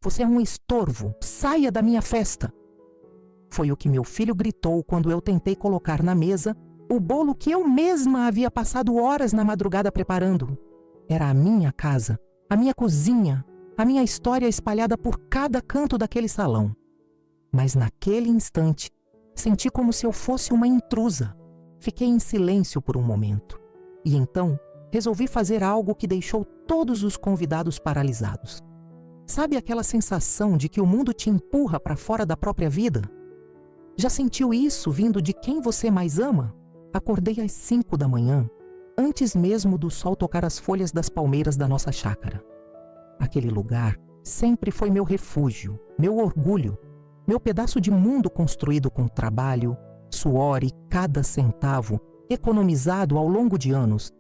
Você é um estorvo! Saia da minha festa! Foi o que meu filho gritou quando eu tentei colocar na mesa o bolo que eu mesma havia passado horas na madrugada preparando. Era a minha casa, a minha cozinha, a minha história espalhada por cada canto daquele salão. Mas naquele instante, senti como se eu fosse uma intrusa. Fiquei em silêncio por um momento. E então, resolvi fazer algo que deixou todos os convidados paralisados. Sabe aquela sensação de que o mundo te empurra para fora da própria vida? Já sentiu isso vindo de quem você mais ama? Acordei às 5 da manhã, antes mesmo do sol tocar as folhas das palmeiras da nossa chácara. Aquele lugar sempre foi meu refúgio, meu orgulho, meu pedaço de mundo construído com trabalho, suor e cada centavo economizado ao longo de anos.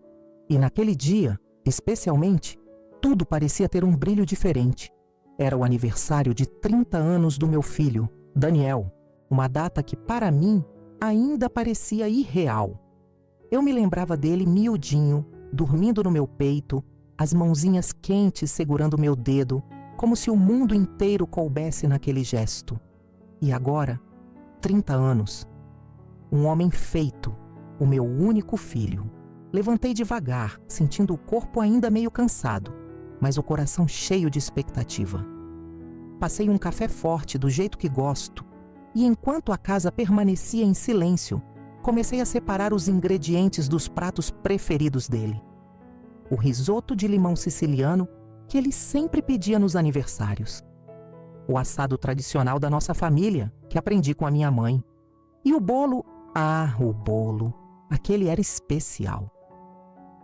E naquele dia, especialmente, tudo parecia ter um brilho diferente. Era o aniversário de 30 anos do meu filho, Daniel, uma data que para mim ainda parecia irreal. Eu me lembrava dele miudinho, dormindo no meu peito, as mãozinhas quentes segurando meu dedo, como se o mundo inteiro coubesse naquele gesto. E agora, 30 anos, um homem feito, o meu único filho. Levantei devagar, sentindo o corpo ainda meio cansado, mas o coração cheio de expectativa. Passei um café forte do jeito que gosto, e enquanto a casa permanecia em silêncio, comecei a separar os ingredientes dos pratos preferidos dele. O risoto de limão siciliano que ele sempre pedia nos aniversários. O assado tradicional da nossa família, que aprendi com a minha mãe. E o bolo, o bolo, aquele era especial.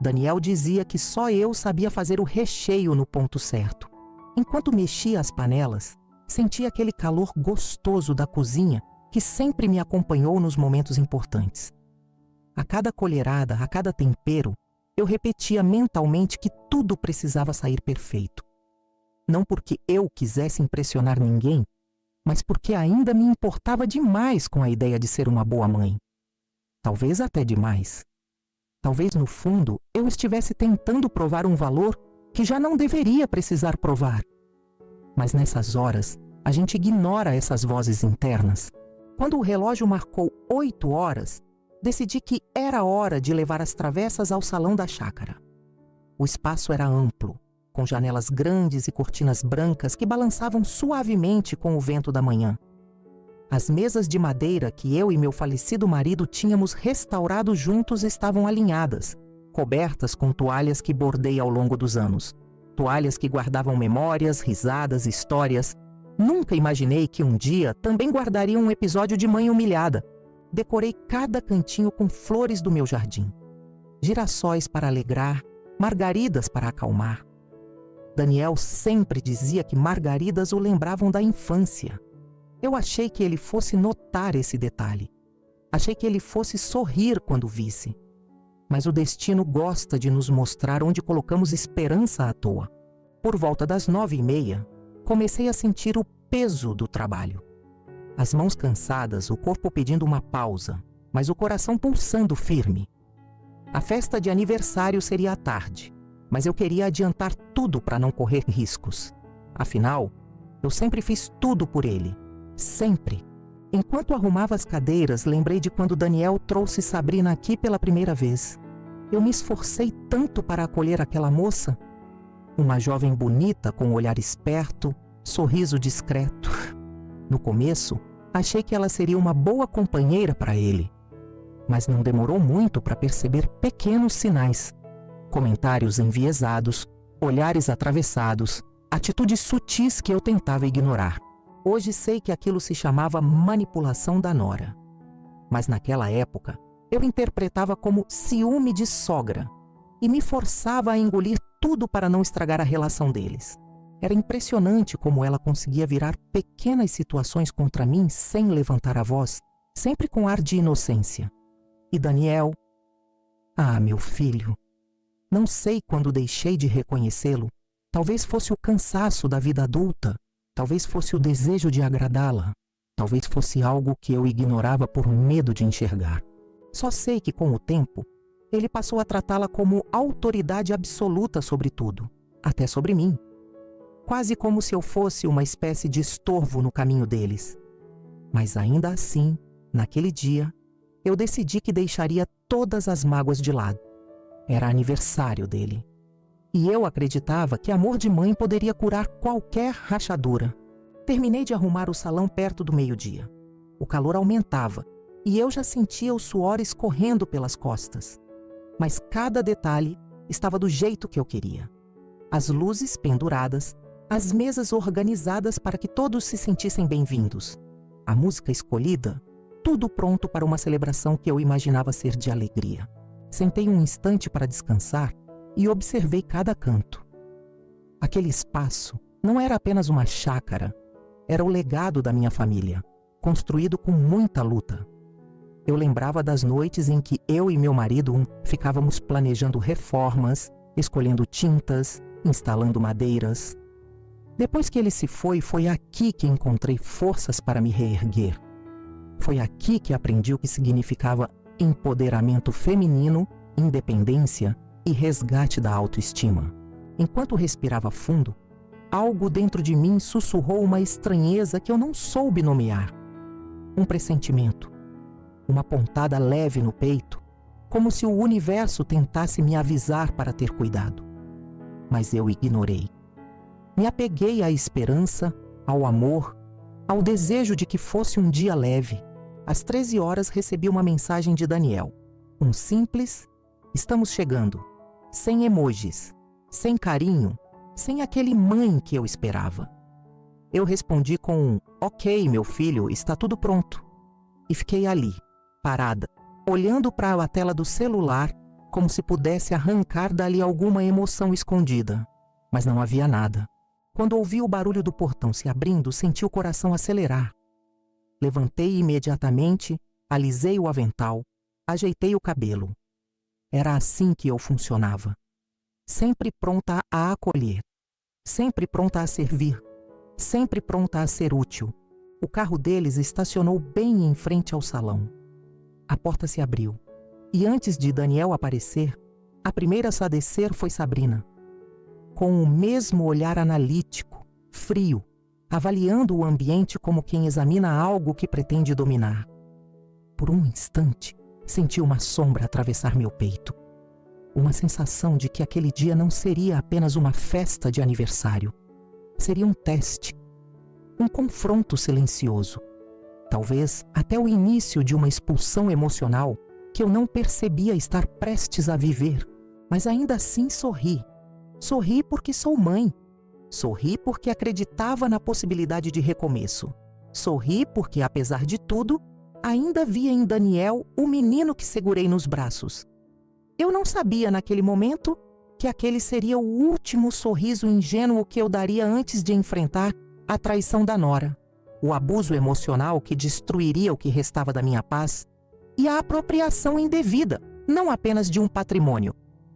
Daniel dizia que só eu sabia fazer o recheio no ponto certo. Enquanto mexia as panelas, sentia aquele calor gostoso da cozinha que sempre me acompanhou nos momentos importantes. A cada colherada, a cada tempero, eu repetia mentalmente que tudo precisava sair perfeito. Não porque eu quisesse impressionar ninguém, mas porque ainda me importava demais com a ideia de ser uma boa mãe. Talvez até demais. Talvez, no fundo, eu estivesse tentando provar um valor que já não deveria precisar provar. Mas nessas horas, a gente ignora essas vozes internas. Quando o relógio marcou 8 horas, decidi que era hora de levar as travessas ao salão da chácara. O espaço era amplo, com janelas grandes e cortinas brancas que balançavam suavemente com o vento da manhã. As mesas de madeira que eu e meu falecido marido tínhamos restaurado juntos estavam alinhadas, cobertas com toalhas que bordei ao longo dos anos. Toalhas que guardavam memórias, risadas, histórias. Nunca imaginei que um dia também guardaria um episódio de Mãe Humilhada. Decorei cada cantinho com flores do meu jardim. Girassóis para alegrar, margaridas para acalmar. Daniel sempre dizia que margaridas o lembravam da infância. Eu achei que ele fosse notar esse detalhe. Achei que ele fosse sorrir quando visse. Mas o destino gosta de nos mostrar onde colocamos esperança à toa. Por volta das 9h30, comecei a sentir o peso do trabalho. As mãos cansadas, o corpo pedindo uma pausa, mas o coração pulsando firme. A festa de aniversário seria à tarde, mas eu queria adiantar tudo para não correr riscos. Afinal, eu sempre fiz tudo por ele. Sempre. Enquanto arrumava as cadeiras, lembrei de quando Daniel trouxe Sabrina aqui pela primeira vez. Eu me esforcei tanto para acolher aquela moça. Uma jovem bonita, com um olhar esperto, sorriso discreto. No começo, achei que ela seria uma boa companheira para ele. Mas não demorou muito para perceber pequenos sinais. Comentários enviesados, olhares atravessados, atitudes sutis que eu tentava ignorar. Hoje sei que aquilo se chamava manipulação da nora. Mas naquela época, eu interpretava como ciúme de sogra e me forçava a engolir tudo para não estragar a relação deles. Era impressionante como ela conseguia virar pequenas situações contra mim sem levantar a voz, sempre com ar de inocência. E Daniel? Meu filho. Não sei quando deixei de reconhecê-lo. Talvez fosse o cansaço da vida adulta. Talvez fosse o desejo de agradá-la. Talvez fosse algo que eu ignorava por medo de enxergar. Só sei que, com o tempo, ele passou a tratá-la como autoridade absoluta sobre tudo, até sobre mim. quase como se eu fosse uma espécie de estorvo no caminho deles. Mas ainda assim, naquele dia, eu decidi que deixaria todas as mágoas de lado. Era aniversário dele. E eu acreditava que amor de mãe poderia curar qualquer rachadura. Terminei de arrumar o salão perto do meio-dia. O calor aumentava e eu já sentia o suor escorrendo pelas costas. Mas cada detalhe estava do jeito que eu queria. As luzes penduradas, as mesas organizadas para que todos se sentissem bem-vindos. A música escolhida, tudo pronto para uma celebração que eu imaginava ser de alegria. Sentei um instante para descansar e observei cada canto. Aquele espaço não era apenas uma chácara, era o legado da minha família, construído com muita luta. Eu lembrava das noites em que eu e meu marido ficávamos planejando reformas, escolhendo tintas, instalando madeiras. Depois que ele se foi aqui que encontrei forças para me reerguer. Foi aqui que aprendi o que significava empoderamento feminino, independência e resgate da autoestima. Enquanto respirava fundo, algo dentro de mim sussurrou uma estranheza que eu não soube nomear. Um pressentimento, uma pontada leve no peito, como se o universo tentasse me avisar para ter cuidado. Mas eu ignorei. Me apeguei à esperança, ao amor, ao desejo de que fosse um dia leve. Às 13 horas recebi uma mensagem de Daniel. Um simples, estamos chegando, sem emojis, sem carinho, sem aquele mãe que eu esperava. Eu respondi com um ok, meu filho, está tudo pronto. E fiquei ali, parada, olhando para a tela do celular, como se pudesse arrancar dali alguma emoção escondida. Mas não havia nada. Quando ouvi o barulho do portão se abrindo, senti o coração acelerar. Levantei imediatamente, alisei o avental, ajeitei o cabelo. Era assim que eu funcionava. Sempre pronta a acolher, sempre pronta a servir, sempre pronta a ser útil. O carro deles estacionou bem em frente ao salão. A porta se abriu, e antes de Daniel aparecer, a primeira a descer foi Sabrina. Com o mesmo olhar analítico, frio, avaliando o ambiente como quem examina algo que pretende dominar. Por um instante, senti uma sombra atravessar meu peito. Uma sensação de que aquele dia não seria apenas uma festa de aniversário. Seria um teste, um confronto silencioso. Talvez até o início de uma expulsão emocional que eu não percebia estar prestes a viver. Mas ainda assim sorri. Sorri porque sou mãe. Sorri porque acreditava na possibilidade de recomeço. Sorri porque, apesar de tudo, ainda via em Daniel o menino que segurei nos braços. Eu não sabia naquele momento que aquele seria o último sorriso ingênuo que eu daria antes de enfrentar a traição da nora, o abuso emocional que destruiria o que restava da minha paz e a apropriação indevida, não apenas de um patrimônio,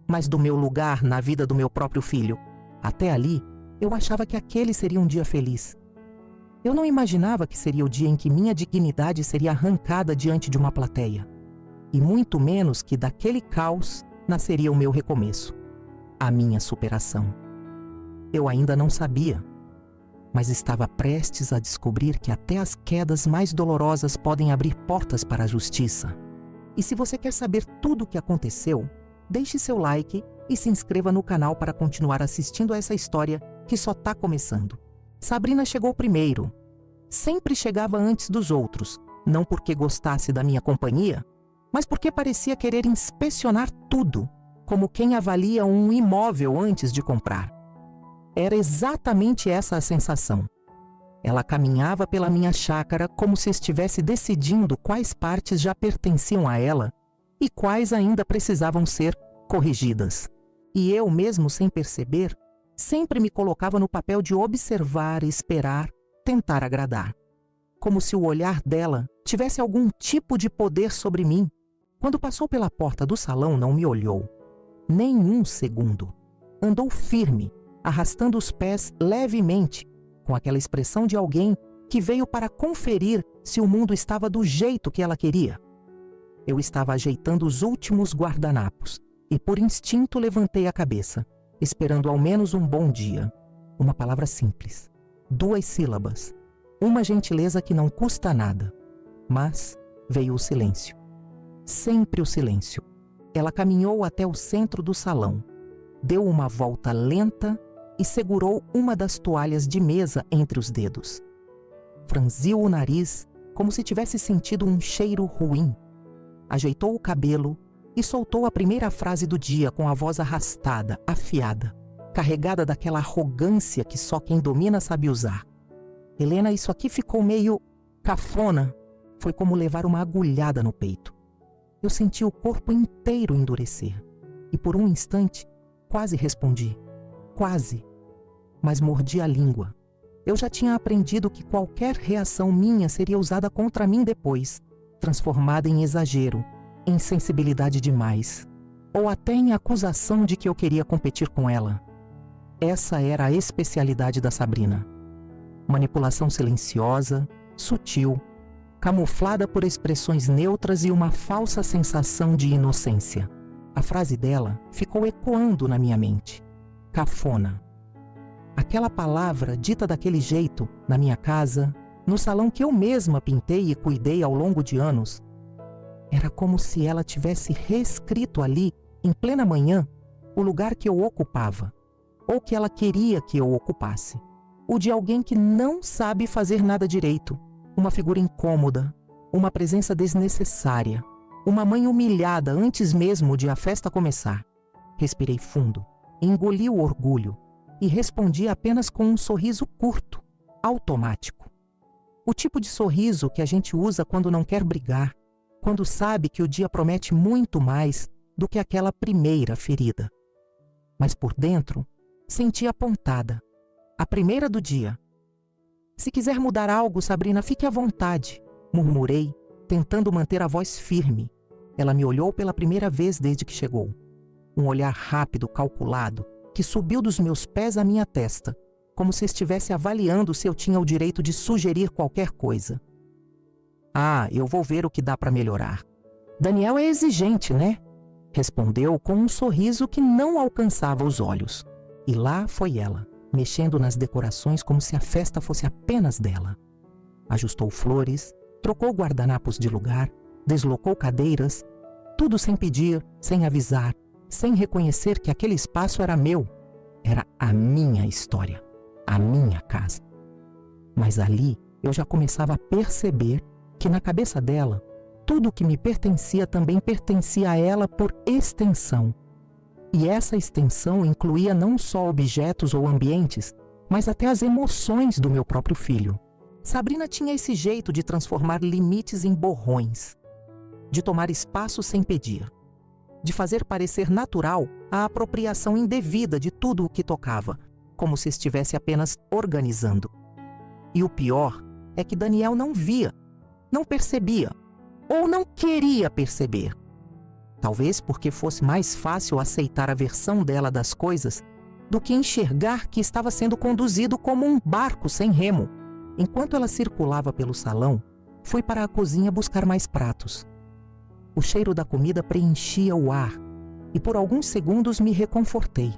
mas do meu lugar na vida do meu próprio filho. Até ali, eu achava que aquele seria um dia feliz. Eu não imaginava que seria o dia em que minha dignidade seria arrancada diante de uma plateia. E muito menos que daquele caos nasceria o meu recomeço, a minha superação. Eu ainda não sabia, mas estava prestes a descobrir que até as quedas mais dolorosas podem abrir portas para a justiça. E se você quer saber tudo o que aconteceu, deixe seu like e se inscreva no canal para continuar assistindo a essa história que só está começando. Sabrina chegou primeiro. Sempre chegava antes dos outros, não porque gostasse da minha companhia, mas porque parecia querer inspecionar tudo, como quem avalia um imóvel antes de comprar. Era exatamente essa a sensação. Ela caminhava pela minha chácara como se estivesse decidindo quais partes já pertenciam a ela e quais ainda precisavam ser corrigidas. E eu, mesmo sem perceber, sempre me colocava no papel de observar, esperar, tentar agradar. Como se o olhar dela tivesse algum tipo de poder sobre mim. Quando passou pela porta do salão, não me olhou. Nem um segundo. Andou firme, arrastando os pés levemente, com aquela expressão de alguém que veio para conferir se o mundo estava do jeito que ela queria. Eu estava ajeitando os últimos guardanapos e, por instinto, levantei a cabeça, esperando ao menos um bom dia. Uma palavra simples, 2 sílabas, uma gentileza que não custa nada. Mas veio o silêncio. Sempre o silêncio. Ela caminhou até o centro do salão, deu uma volta lenta e segurou uma das toalhas de mesa entre os dedos. Franziu o nariz como se tivesse sentido um cheiro ruim. Ajeitou o cabelo e soltou a primeira frase do dia com a voz arrastada, afiada, carregada daquela arrogância que só quem domina sabe usar. Helena, isso aqui ficou meio cafona. Foi como levar uma agulhada no peito. Eu senti o corpo inteiro endurecer. E por um instante, quase respondi. Quase. Mas mordi a língua. Eu já tinha aprendido que qualquer reação minha seria usada contra mim depois, transformada em exagero, em sensibilidade demais, ou até em acusação de que eu queria competir com ela. Essa era a especialidade da Sabrina. Manipulação silenciosa, sutil, camuflada por expressões neutras e uma falsa sensação de inocência. A frase dela ficou ecoando na minha mente. Cafona. Aquela palavra dita daquele jeito, na minha casa, no salão que eu mesma pintei e cuidei ao longo de anos, era como se ela tivesse reescrito ali, em plena manhã, o lugar que eu ocupava, ou que ela queria que eu ocupasse. O de alguém que não sabe fazer nada direito, uma figura incômoda, uma presença desnecessária, uma mãe humilhada antes mesmo de a festa começar. Respirei fundo, engoli o orgulho e respondi apenas com um sorriso curto, automático. O tipo de sorriso que a gente usa quando não quer brigar, quando sabe que o dia promete muito mais do que aquela primeira ferida. Mas por dentro, senti a pontada, a primeira do dia. Se quiser mudar algo, Sabrina, fique à vontade, murmurei, tentando manter a voz firme. Ela me olhou pela primeira vez desde que chegou. Um olhar rápido, calculado, que subiu dos meus pés à minha testa, como se estivesse avaliando se eu tinha o direito de sugerir qualquer coisa. Ah, eu vou ver o que dá para melhorar. Daniel é exigente, né? Respondeu com um sorriso que não alcançava os olhos. E lá foi ela, mexendo nas decorações como se a festa fosse apenas dela. Ajustou flores, trocou guardanapos de lugar, deslocou cadeiras, tudo sem pedir, sem avisar, sem reconhecer que aquele espaço era meu. Era a minha história, a minha casa. Mas ali eu já começava a perceber que na cabeça dela, tudo o que me pertencia também pertencia a ela por extensão. E essa extensão incluía não só objetos ou ambientes, mas até as emoções do meu próprio filho. Sabrina tinha esse jeito de transformar limites em borrões, de tomar espaço sem pedir, de fazer parecer natural a apropriação indevida de tudo o que tocava, como se estivesse apenas organizando. E o pior é que Daniel não via, não percebia, ou não queria perceber. Talvez porque fosse mais fácil aceitar a versão dela das coisas do que enxergar que estava sendo conduzido como um barco sem remo. Enquanto ela circulava pelo salão, fui para a cozinha buscar mais pratos. O cheiro da comida preenchia o ar e por alguns segundos me reconfortei.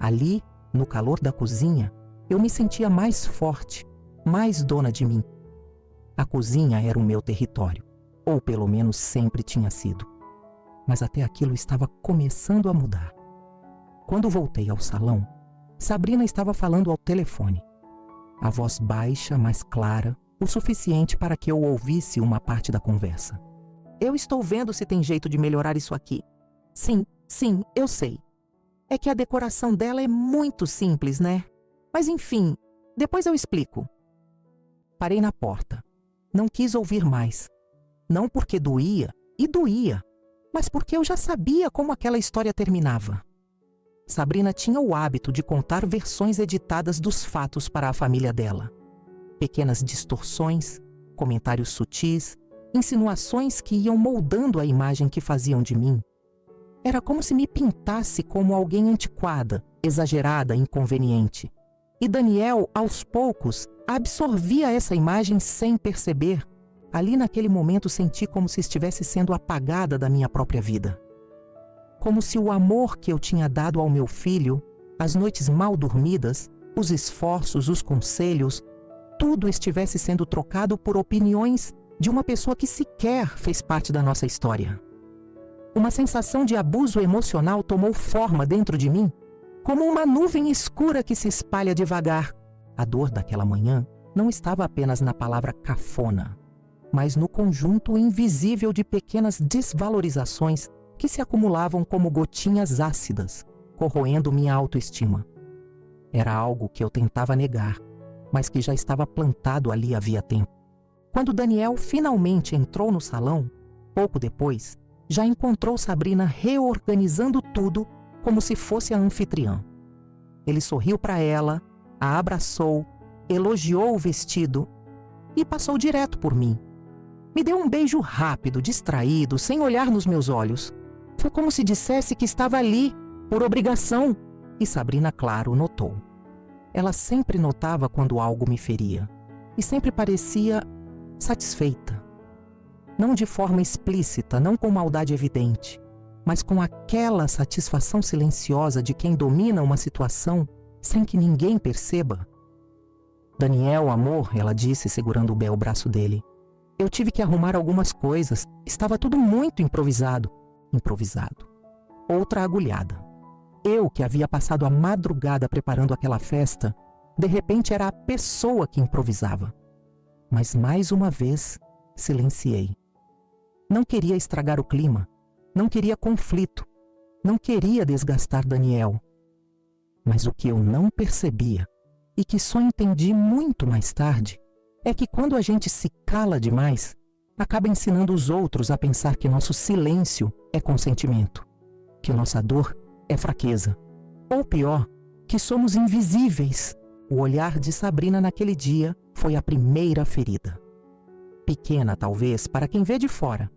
Ali, no calor da cozinha, eu me sentia mais forte, mais dona de mim. A cozinha era o meu território, ou pelo menos sempre tinha sido. Mas até aquilo estava começando a mudar. Quando voltei ao salão, Sabrina estava falando ao telefone. A voz baixa, mas clara, o suficiente para que eu ouvisse uma parte da conversa. Eu estou vendo se tem jeito de melhorar isso aqui. Sim, eu sei. É que a decoração dela é muito simples, né? Mas enfim, depois eu explico. Parei na porta. Não quis ouvir mais. Não porque doía, e doía, mas porque eu já sabia como aquela história terminava. Sabrina tinha o hábito de contar versões editadas dos fatos para a família dela. Pequenas distorções, comentários sutis, insinuações que iam moldando a imagem que faziam de mim. Era como se me pintasse como alguém antiquada, exagerada, inconveniente. E Daniel, aos poucos, absorvia essa imagem sem perceber. Ali naquele momento senti como se estivesse sendo apagada da minha própria vida. Como se o amor que eu tinha dado ao meu filho, as noites mal dormidas, os esforços, os conselhos, tudo estivesse sendo trocado por opiniões de uma pessoa que sequer fez parte da nossa história. Uma sensação de abuso emocional tomou forma dentro de mim, como uma nuvem escura que se espalha devagar. A dor daquela manhã não estava apenas na palavra cafona, mas no conjunto invisível de pequenas desvalorizações que se acumulavam como gotinhas ácidas, corroendo minha autoestima. Era algo que eu tentava negar, mas que já estava plantado ali havia tempo. Quando Daniel finalmente entrou no salão, pouco depois, já encontrou Sabrina reorganizando tudo como se fosse a anfitriã. Ele sorriu para ela, a abraçou, elogiou o vestido e passou direto por mim. Me deu um beijo rápido, distraído, sem olhar nos meus olhos. Foi como se dissesse que estava ali, por obrigação, e Sabrina, claro, notou. Ela sempre notava quando algo me feria, e sempre parecia satisfeita. Não de forma explícita, não com maldade evidente, mas com aquela satisfação silenciosa de quem domina uma situação sem que ninguém perceba. Daniel, amor, ela disse, segurando o bel braço dele. Eu tive que arrumar algumas coisas, estava tudo muito improvisado. Outra agulhada. Eu, que havia passado a madrugada preparando aquela festa, de repente era a pessoa que improvisava. Mas mais uma vez, silenciei. Não queria estragar o clima, não queria conflito, não queria desgastar Daniel. Mas o que eu não percebia, e que só entendi muito mais tarde, é que quando a gente se cala demais, acaba ensinando os outros a pensar que nosso silêncio é consentimento, que nossa dor é fraqueza, ou pior, que somos invisíveis. O olhar de Sabrina naquele dia foi a primeira ferida. Pequena, talvez, para quem vê de fora,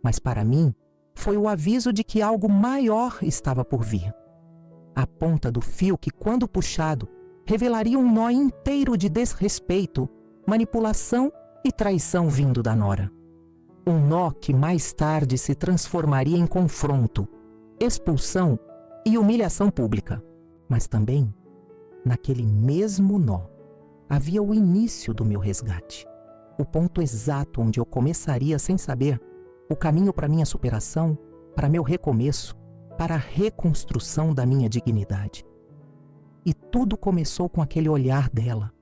mas para mim foi o aviso de que algo maior estava por vir. A ponta do fio que, quando puxado, revelaria um nó inteiro de desrespeito, manipulação e traição vindo da nora. Um nó que mais tarde se transformaria em confronto, expulsão e humilhação pública. Mas também, naquele mesmo nó, havia o início do meu resgate. O ponto exato onde eu começaria sem saber o caminho para minha superação, para meu recomeço, para a reconstrução da minha dignidade. E tudo começou com aquele olhar dela,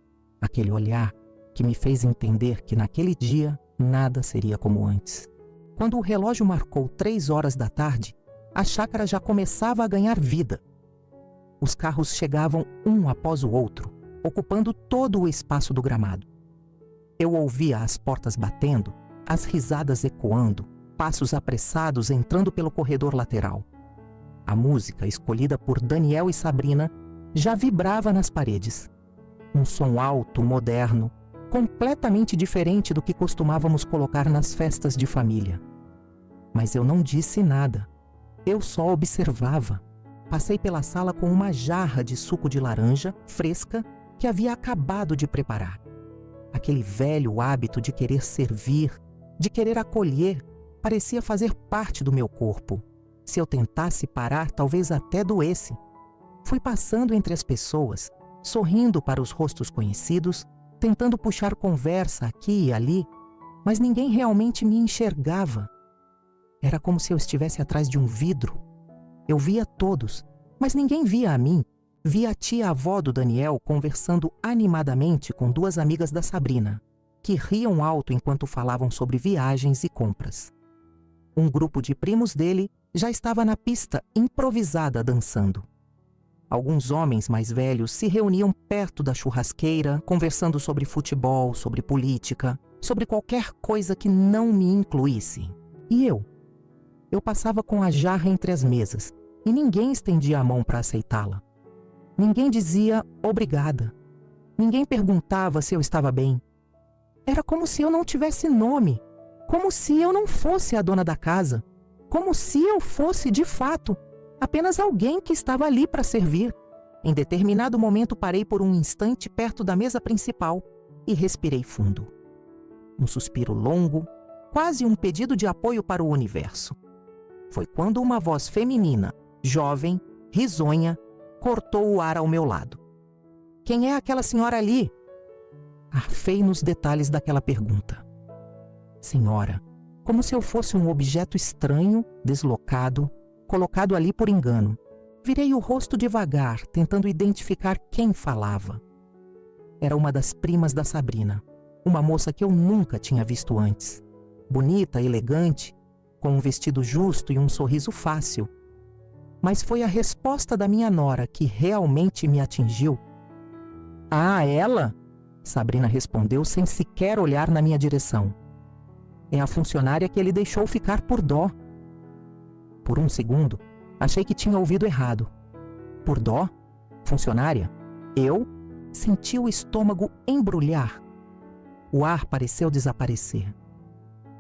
aquele olhar que me fez entender que naquele dia nada seria como antes. Quando o relógio marcou 3 horas da tarde, a chácara já começava a ganhar vida. Os carros chegavam um após o outro, ocupando todo o espaço do gramado. Eu ouvia as portas batendo, as risadas ecoando, passos apressados entrando pelo corredor lateral. A música, escolhida por Daniel e Sabrina, já vibrava nas paredes. Um som alto, moderno, completamente diferente do que costumávamos colocar nas festas de família. Mas eu não disse nada. Eu só observava. Passei pela sala com uma jarra de suco de laranja, fresca, que havia acabado de preparar. Aquele velho hábito de querer servir, de querer acolher, parecia fazer parte do meu corpo. Se eu tentasse parar, talvez até doesse. Fui passando entre as pessoas, sorrindo para os rostos conhecidos, tentando puxar conversa aqui e ali, mas ninguém realmente me enxergava. Era como se eu estivesse atrás de um vidro. Eu via todos, mas ninguém via a mim. Via a tia-avó do Daniel conversando animadamente com 2 amigas da Sabrina, que riam alto enquanto falavam sobre viagens e compras. Um grupo de primos dele já estava na pista improvisada dançando. Alguns homens mais velhos se reuniam perto da churrasqueira, conversando sobre futebol, sobre política, sobre qualquer coisa que não me incluísse. E eu? Eu passava com a jarra entre as mesas e ninguém estendia a mão para aceitá-la. Ninguém dizia obrigada. Ninguém perguntava se eu estava bem. Era como se eu não tivesse nome, como se eu não fosse a dona da casa, como se eu fosse, de fato, apenas alguém que estava ali para servir. Em determinado momento parei por um instante perto da mesa principal e respirei fundo. Um suspiro longo, quase um pedido de apoio para o universo. Foi quando uma voz feminina, jovem, risonha, cortou o ar ao meu lado. Quem é aquela senhora ali? Arfei nos detalhes daquela pergunta. Senhora, como se eu fosse um objeto estranho, deslocado, colocado ali por engano. Virei o rosto devagar, tentando identificar quem falava. Era uma das primas da Sabrina, uma moça que eu nunca tinha visto antes. Bonita, elegante, com um vestido justo e um sorriso fácil. Mas foi a resposta da minha nora que realmente me atingiu. Ah, ela? Sabrina respondeu sem sequer olhar na minha direção. É a funcionária que ele deixou ficar por dó. Por um segundo, achei que tinha ouvido errado. Por dó? Funcionária? Eu? Senti o estômago embrulhar. O ar pareceu desaparecer.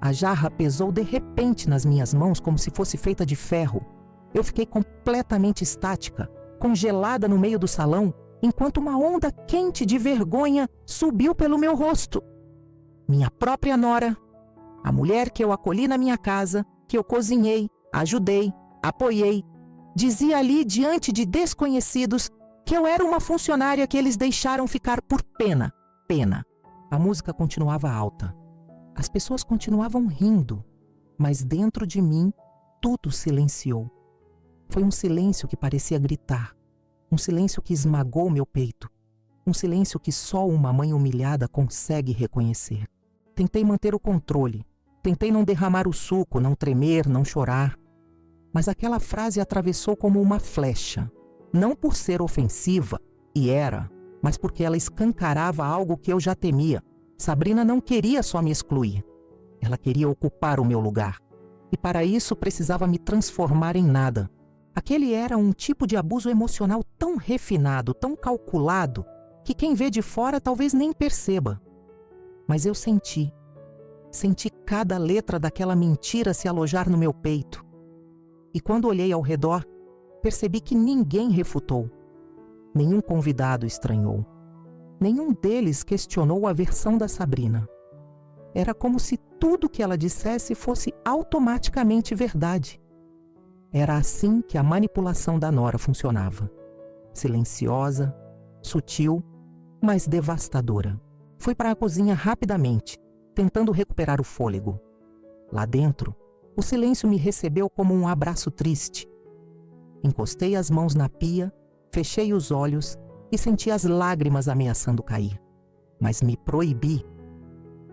A jarra pesou de repente nas minhas mãos como se fosse feita de ferro. Eu fiquei completamente estática, congelada no meio do salão, enquanto uma onda quente de vergonha subiu pelo meu rosto. Minha própria nora, a mulher que eu acolhi na minha casa, que eu cozinhei, ajudei, apoiei, dizia ali diante de desconhecidos que eu era uma funcionária que eles deixaram ficar por pena. A música continuava alta. As pessoas continuavam rindo, mas dentro de mim tudo silenciou. Foi um silêncio que parecia gritar, um silêncio que esmagou meu peito, um silêncio que só uma mãe humilhada consegue reconhecer. Tentei manter o controle, tentei não derramar o suco, não tremer, não chorar. Mas aquela frase atravessou como uma flecha, não por ser ofensiva, e era, mas porque ela escancarava algo que eu já temia. Sabrina não queria só me excluir, ela queria ocupar o meu lugar. E para isso precisava me transformar em nada. Aquele era um tipo de abuso emocional tão refinado, tão calculado, que quem vê de fora talvez nem perceba. Mas eu senti cada letra daquela mentira se alojar no meu peito. E quando olhei ao redor, percebi que ninguém refutou. Nenhum convidado estranhou. Nenhum deles questionou a versão da Sabrina. Era como se tudo que ela dissesse fosse automaticamente verdade. Era assim que a manipulação da nora funcionava. Silenciosa, sutil, mas devastadora. Fui para a cozinha rapidamente, tentando recuperar o fôlego. Lá dentro, o silêncio me recebeu como um abraço triste. Encostei as mãos na pia, fechei os olhos e senti as lágrimas ameaçando cair. Mas me proibi.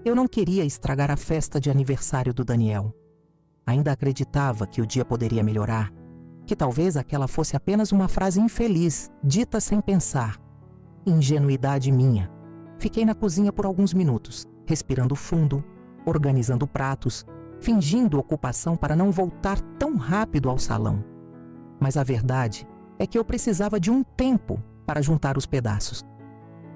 Eu não queria estragar a festa de aniversário do Daniel. Ainda acreditava que o dia poderia melhorar, que talvez aquela fosse apenas uma frase infeliz, dita sem pensar. Ingenuidade minha. Fiquei na cozinha por alguns minutos, respirando fundo, organizando pratos, fingindo ocupação para não voltar tão rápido ao salão. Mas a verdade é que eu precisava de um tempo para juntar os pedaços.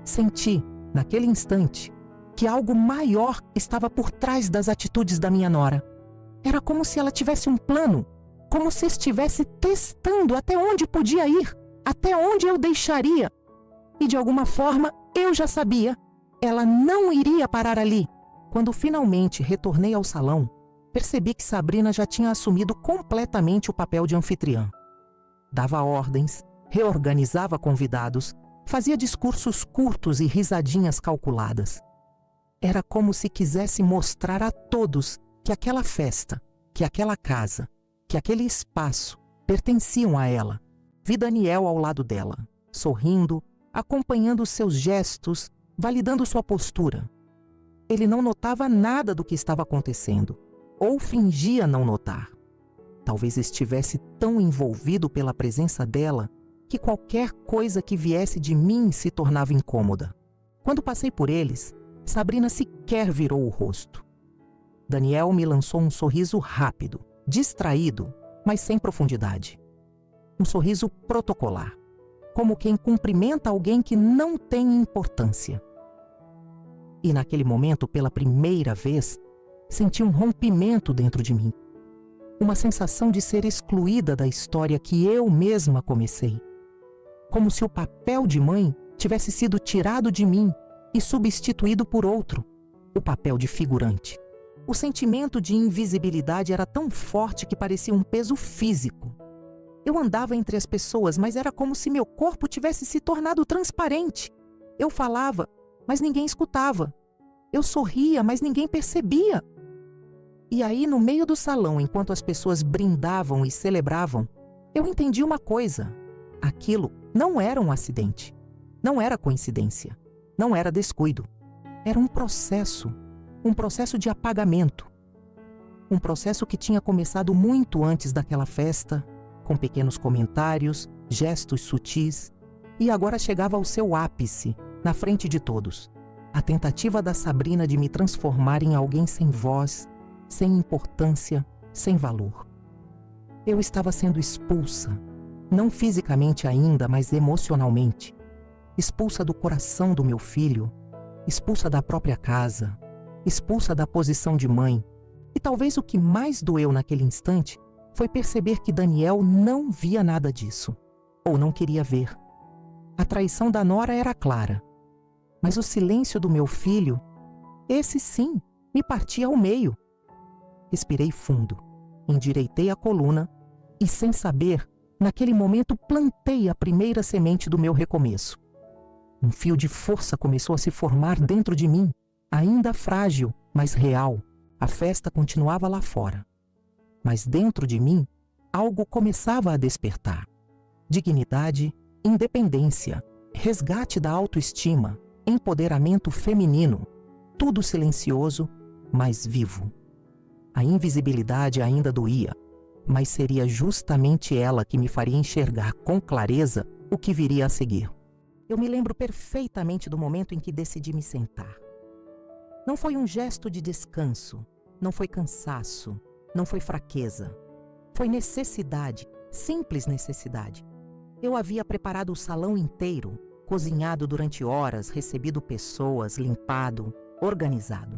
Senti, naquele instante, que algo maior estava por trás das atitudes da minha nora. Era como se ela tivesse um plano, como se estivesse testando até onde podia ir, até onde eu deixaria. E de alguma forma, eu já sabia, ela não iria parar ali. Quando finalmente retornei ao salão, percebi que Sabrina já tinha assumido completamente o papel de anfitriã. Dava ordens, reorganizava convidados, fazia discursos curtos e risadinhas calculadas. Era como se quisesse mostrar a todos que aquela festa, que aquela casa, que aquele espaço pertenciam a ela. Vi Daniel ao lado dela, sorrindo, acompanhando seus gestos, validando sua postura. Ele não notava nada do que estava acontecendo, ou fingia não notar. Talvez estivesse tão envolvido pela presença dela que qualquer coisa que viesse de mim se tornava incômoda. Quando passei por eles, Sabrina sequer virou o rosto. Daniel me lançou um sorriso rápido, distraído, mas sem profundidade. Um sorriso protocolar, como quem cumprimenta alguém que não tem importância. E naquele momento, pela primeira vez, senti um rompimento dentro de mim. Uma sensação de ser excluída da história que eu mesma comecei. Como se o papel de mãe tivesse sido tirado de mim e substituído por outro, o papel de figurante. O sentimento de invisibilidade era tão forte que parecia um peso físico. Eu andava entre as pessoas, mas era como se meu corpo tivesse se tornado transparente. Eu falava, mas ninguém escutava. Eu sorria, mas ninguém percebia. E aí, no meio do salão, enquanto as pessoas brindavam e celebravam, eu entendi uma coisa. Aquilo não era um acidente. Não era coincidência. Não era descuido. Era um processo de apagamento. Um processo que tinha começado muito antes daquela festa, com pequenos comentários, gestos sutis, e agora chegava ao seu ápice, na frente de todos. A tentativa da Sabrina de me transformar em alguém sem voz, sem importância, sem valor. Eu estava sendo expulsa, não fisicamente ainda, mas emocionalmente. Expulsa do coração do meu filho, expulsa da própria casa, expulsa da posição de mãe. E talvez o que mais doeu naquele instante foi perceber que Daniel não via nada disso, ou não queria ver. A traição da nora era clara, mas o silêncio do meu filho, esse sim, me partia ao meio. Respirei fundo, endireitei a coluna e, sem saber, naquele momento plantei a primeira semente do meu recomeço. Um fio de força começou a se formar dentro de mim, ainda frágil, mas real. A festa continuava lá fora. Mas dentro de mim, algo começava a despertar. Dignidade, independência, resgate da autoestima, empoderamento feminino, tudo silencioso, mas vivo. A invisibilidade ainda doía, mas seria justamente ela que me faria enxergar com clareza o que viria a seguir. Eu me lembro perfeitamente do momento em que decidi me sentar. Não foi um gesto de descanso, não foi cansaço, não foi fraqueza. Foi necessidade, simples necessidade. Eu havia preparado o salão inteiro, cozinhado durante horas, recebido pessoas, limpado, organizado.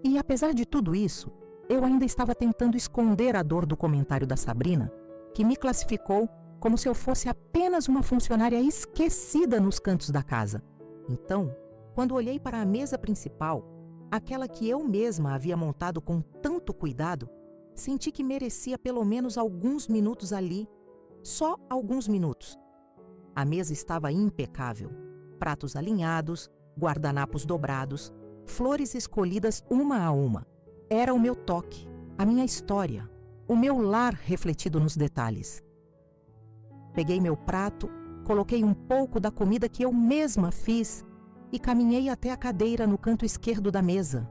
E apesar de tudo isso, eu ainda estava tentando esconder a dor do comentário da Sabrina, que me classificou como se eu fosse apenas uma funcionária esquecida nos cantos da casa. Então, quando olhei para a mesa principal, aquela que eu mesma havia montado com tanto cuidado, senti que merecia pelo menos alguns minutos ali, só alguns minutos. A mesa estava impecável, pratos alinhados, guardanapos dobrados, flores escolhidas uma a uma. Era o meu toque, a minha história, o meu lar refletido nos detalhes. Peguei meu prato, coloquei um pouco da comida que eu mesma fiz e caminhei até a cadeira no canto esquerdo da mesa,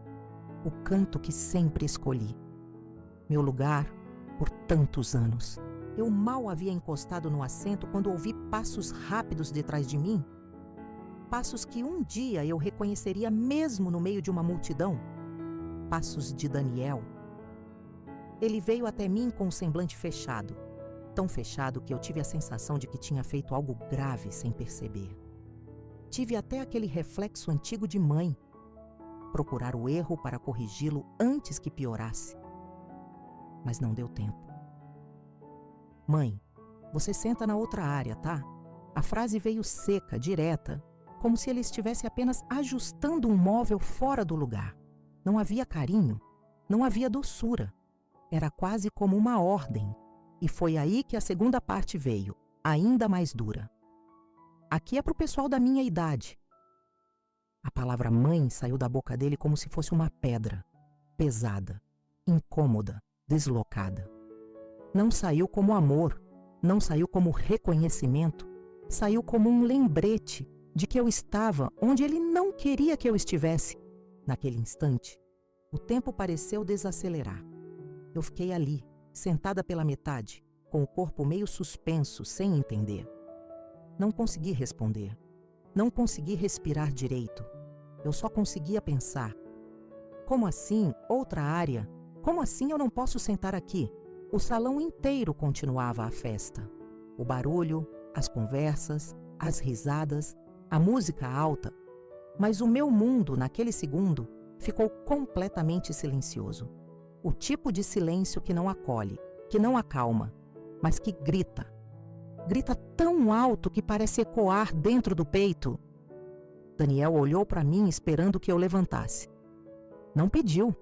o canto que sempre escolhi. Meu lugar por tantos anos. Eu mal havia encostado no assento quando ouvi passos rápidos detrás de mim, passos que um dia eu reconheceria mesmo no meio de uma multidão. Passos de Daniel. Ele veio até mim com o semblante fechado, tão fechado que eu tive a sensação de que tinha feito algo grave sem perceber. Tive até aquele reflexo antigo de mãe, procurar o erro para corrigi-lo antes que piorasse. Mas não deu tempo. Mãe, você senta na outra área, tá? A frase veio seca, direta, como se ele estivesse apenas ajustando um móvel fora do lugar. Não havia carinho, não havia doçura. Era quase como uma ordem. E foi aí que a segunda parte veio, ainda mais dura. Aqui é para o pessoal da minha idade. A palavra mãe saiu da boca dele como se fosse uma pedra, pesada, incômoda, deslocada. Não saiu como amor, não saiu como reconhecimento, saiu como um lembrete de que eu estava onde ele não queria que eu estivesse. Naquele instante, o tempo pareceu desacelerar. Eu fiquei ali, sentada pela metade, com o corpo meio suspenso, sem entender. Não consegui responder. Não consegui respirar direito. Eu só conseguia pensar. Como assim, outra área? Como assim eu não posso sentar aqui? O salão inteiro continuava a festa. O barulho, as conversas, as risadas, a música alta. Mas o meu mundo, naquele segundo, ficou completamente silencioso. O tipo de silêncio que não acolhe, que não acalma, mas que grita. Grita tão alto que parece ecoar dentro do peito. Daniel olhou para mim esperando que eu levantasse. Não pediu,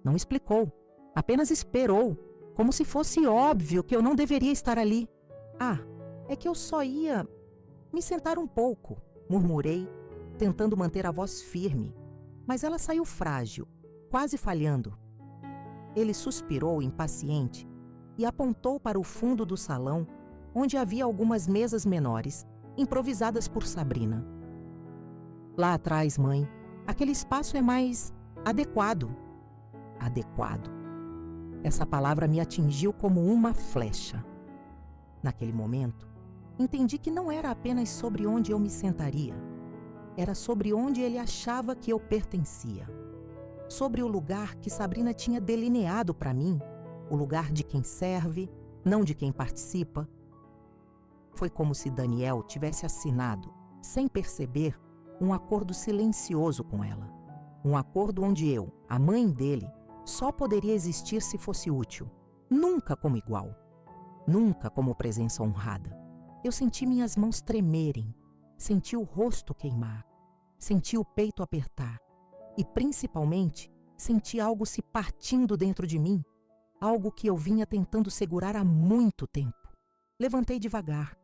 não explicou, apenas esperou, como se fosse óbvio que eu não deveria estar ali. Ah, é que eu só ia me sentar um pouco, murmurei, tentando manter a voz firme, mas ela saiu frágil, quase falhando. Ele suspirou impaciente e apontou para o fundo do salão, onde havia algumas mesas menores, improvisadas por Sabrina. Lá atrás, mãe, aquele espaço é mais adequado. Adequado. Essa palavra me atingiu como uma flecha. Naquele momento, entendi que não era apenas sobre onde eu me sentaria. Era sobre onde ele achava que eu pertencia. Sobre o lugar que Sabrina tinha delineado para mim, o lugar de quem serve, não de quem participa. Foi como se Daniel tivesse assinado, sem perceber, um acordo silencioso com ela. Um acordo onde eu, a mãe dele, só poderia existir se fosse útil. Nunca como igual. Nunca como presença honrada. Eu senti minhas mãos tremerem, senti o rosto queimar, senti o peito apertar e, principalmente, senti algo se partindo dentro de mim, algo que eu vinha tentando segurar há muito tempo. Levantei devagar.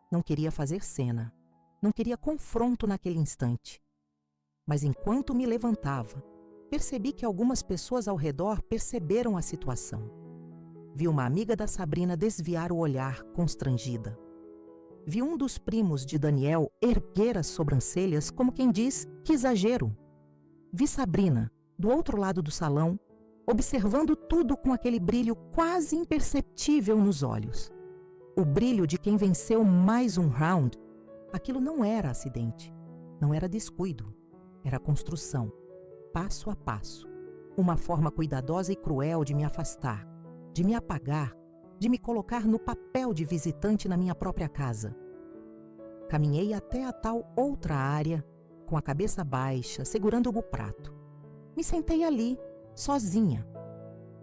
Não queria fazer cena. Não queria confronto naquele instante. Mas enquanto me levantava, percebi que algumas pessoas ao redor perceberam a situação. Vi uma amiga da Sabrina desviar o olhar, constrangida. Vi um dos primos de Daniel erguer as sobrancelhas como quem diz, que exagero. Vi Sabrina, do outro lado do salão, observando tudo com aquele brilho quase imperceptível nos olhos. O brilho de quem venceu mais um round. Aquilo não era acidente, não era descuido, era construção, passo a passo. Uma forma cuidadosa e cruel de me afastar, de me apagar, de me colocar no papel de visitante na minha própria casa. Caminhei até a tal outra área, com a cabeça baixa, segurando o prato. Me sentei ali, sozinha.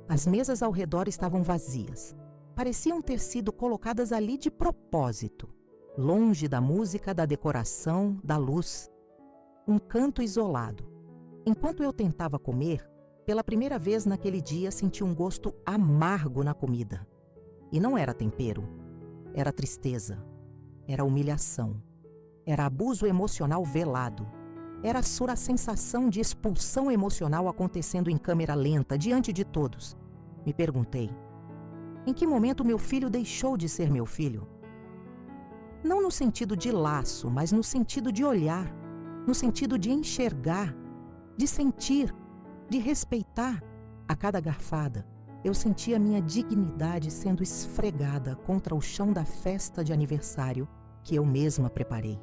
As mesas ao redor estavam vazias. Pareciam ter sido colocadas ali de propósito, longe da música, da decoração, da luz. Um canto isolado. Enquanto eu tentava comer, pela primeira vez naquele dia senti um gosto amargo na comida. E não era tempero, era tristeza, era humilhação, era abuso emocional velado, era a sensação de expulsão emocional acontecendo em câmera lenta, diante de todos. Me perguntei, em que momento meu filho deixou de ser meu filho? Não no sentido de laço, mas no sentido de olhar, no sentido de enxergar, de sentir, de respeitar. A cada garfada, eu sentia minha dignidade sendo esfregada contra o chão da festa de aniversário que eu mesma preparei.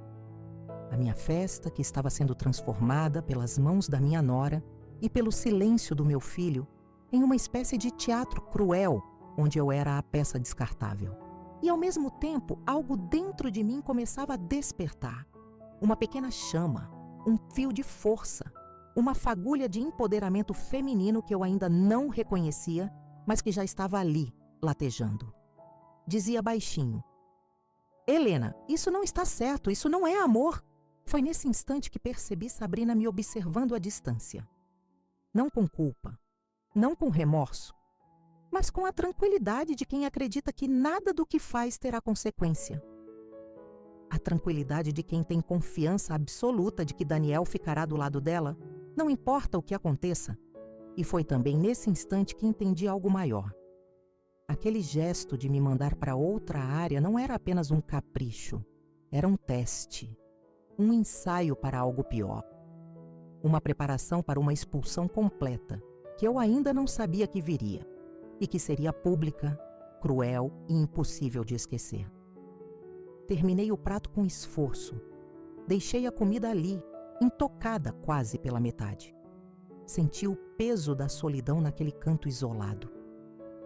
A minha festa que estava sendo transformada pelas mãos da minha nora e pelo silêncio do meu filho em uma espécie de teatro cruel, onde eu era a peça descartável. E ao mesmo tempo, algo dentro de mim começava a despertar. Uma pequena chama, um fio de força, uma fagulha de empoderamento feminino que eu ainda não reconhecia, mas que já estava ali, latejando. Dizia baixinho, Helena, isso não está certo, isso não é amor. Foi nesse instante que percebi Sabrina me observando à distância. Não com culpa, não com remorso, mas com a tranquilidade de quem acredita que nada do que faz terá consequência. A tranquilidade de quem tem confiança absoluta de que Daniel ficará do lado dela, não importa o que aconteça. E foi também nesse instante que entendi algo maior. Aquele gesto de me mandar para outra área não era apenas um capricho, era um teste, um ensaio para algo pior. Uma preparação para uma expulsão completa, que eu ainda não sabia que viria, e que seria pública, cruel e impossível de esquecer. Terminei o prato com esforço. Deixei a comida ali, intocada quase pela metade. Senti o peso da solidão naquele canto isolado.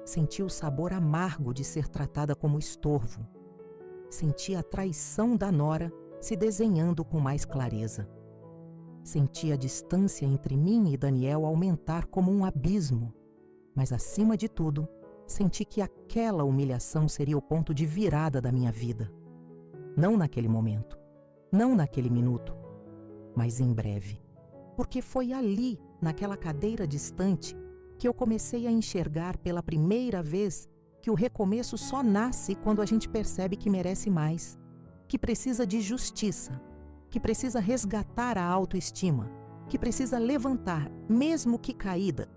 Senti o sabor amargo de ser tratada como estorvo. Senti a traição da nora se desenhando com mais clareza. Senti a distância entre mim e Daniel aumentar como um abismo. Mas, acima de tudo, senti que aquela humilhação seria o ponto de virada da minha vida. Não naquele momento, não naquele minuto, mas em breve. Porque foi ali, naquela cadeira distante, que eu comecei a enxergar pela primeira vez que o recomeço só nasce quando a gente percebe que merece mais, que precisa de justiça, que precisa resgatar a autoestima, que precisa levantar, mesmo que caída.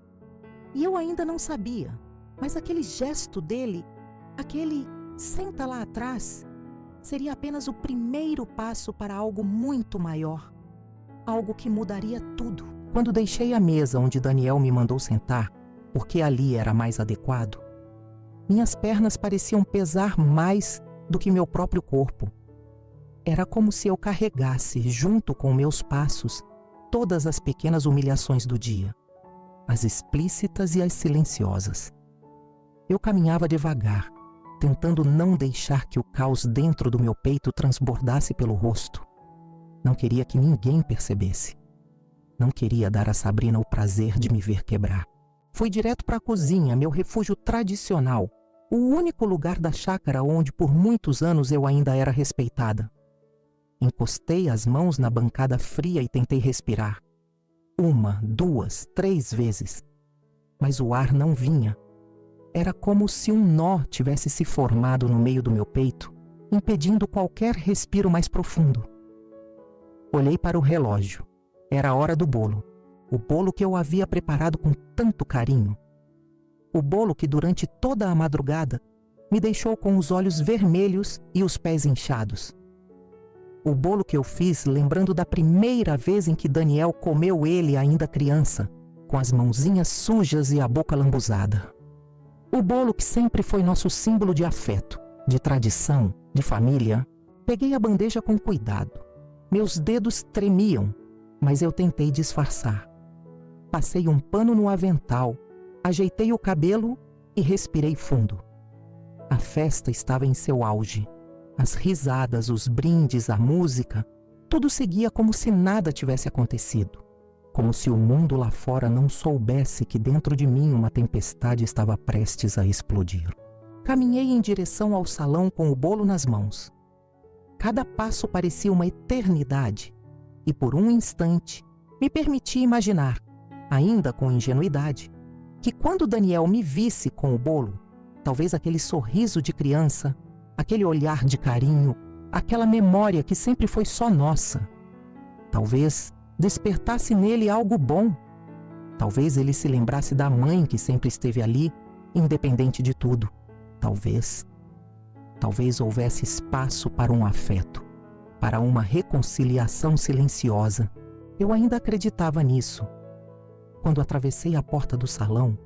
E eu ainda não sabia, mas aquele gesto dele, aquele "senta lá atrás", seria apenas o primeiro passo para algo muito maior, algo que mudaria tudo. Quando deixei a mesa onde Daniel me mandou sentar, porque ali era mais adequado, minhas pernas pareciam pesar mais do que meu próprio corpo. Era como se eu carregasse, junto com meus passos, todas as pequenas humilhações do dia, as explícitas e as silenciosas. Eu caminhava devagar, tentando não deixar que o caos dentro do meu peito transbordasse pelo rosto. Não queria que ninguém percebesse. Não queria dar a Sabrina o prazer de me ver quebrar. Fui direto para a cozinha, meu refúgio tradicional, o único lugar da chácara onde por muitos anos eu ainda era respeitada. Encostei as mãos na bancada fria e tentei respirar. 1, 2, 3 vezes. Mas o ar não vinha. Era como se um nó tivesse se formado no meio do meu peito, impedindo qualquer respiro mais profundo. Olhei para o relógio. Era a hora do bolo. O bolo que eu havia preparado com tanto carinho. O bolo que durante toda a madrugada me deixou com os olhos vermelhos e os pés inchados. O bolo que eu fiz lembrando da primeira vez em que Daniel comeu ele ainda criança, com as mãozinhas sujas e a boca lambuzada. O bolo que sempre foi nosso símbolo de afeto, de tradição, de família. Peguei a bandeja com cuidado. Meus dedos tremiam, mas eu tentei disfarçar. Passei um pano no avental, ajeitei o cabelo e respirei fundo. A festa estava em seu auge. As risadas, os brindes, a música, tudo seguia como se nada tivesse acontecido. Como se o mundo lá fora não soubesse que dentro de mim uma tempestade estava prestes a explodir. Caminhei em direção ao salão com o bolo nas mãos. Cada passo parecia uma eternidade, e por um instante me permiti imaginar, ainda com ingenuidade, que quando Daniel me visse com o bolo, talvez aquele sorriso de criança, aquele olhar de carinho, aquela memória que sempre foi só nossa, talvez despertasse nele algo bom. Talvez ele se lembrasse da mãe que sempre esteve ali, independente de tudo. Talvez houvesse espaço para um afeto, para uma reconciliação silenciosa. Eu ainda acreditava nisso. Quando atravessei a porta do salão,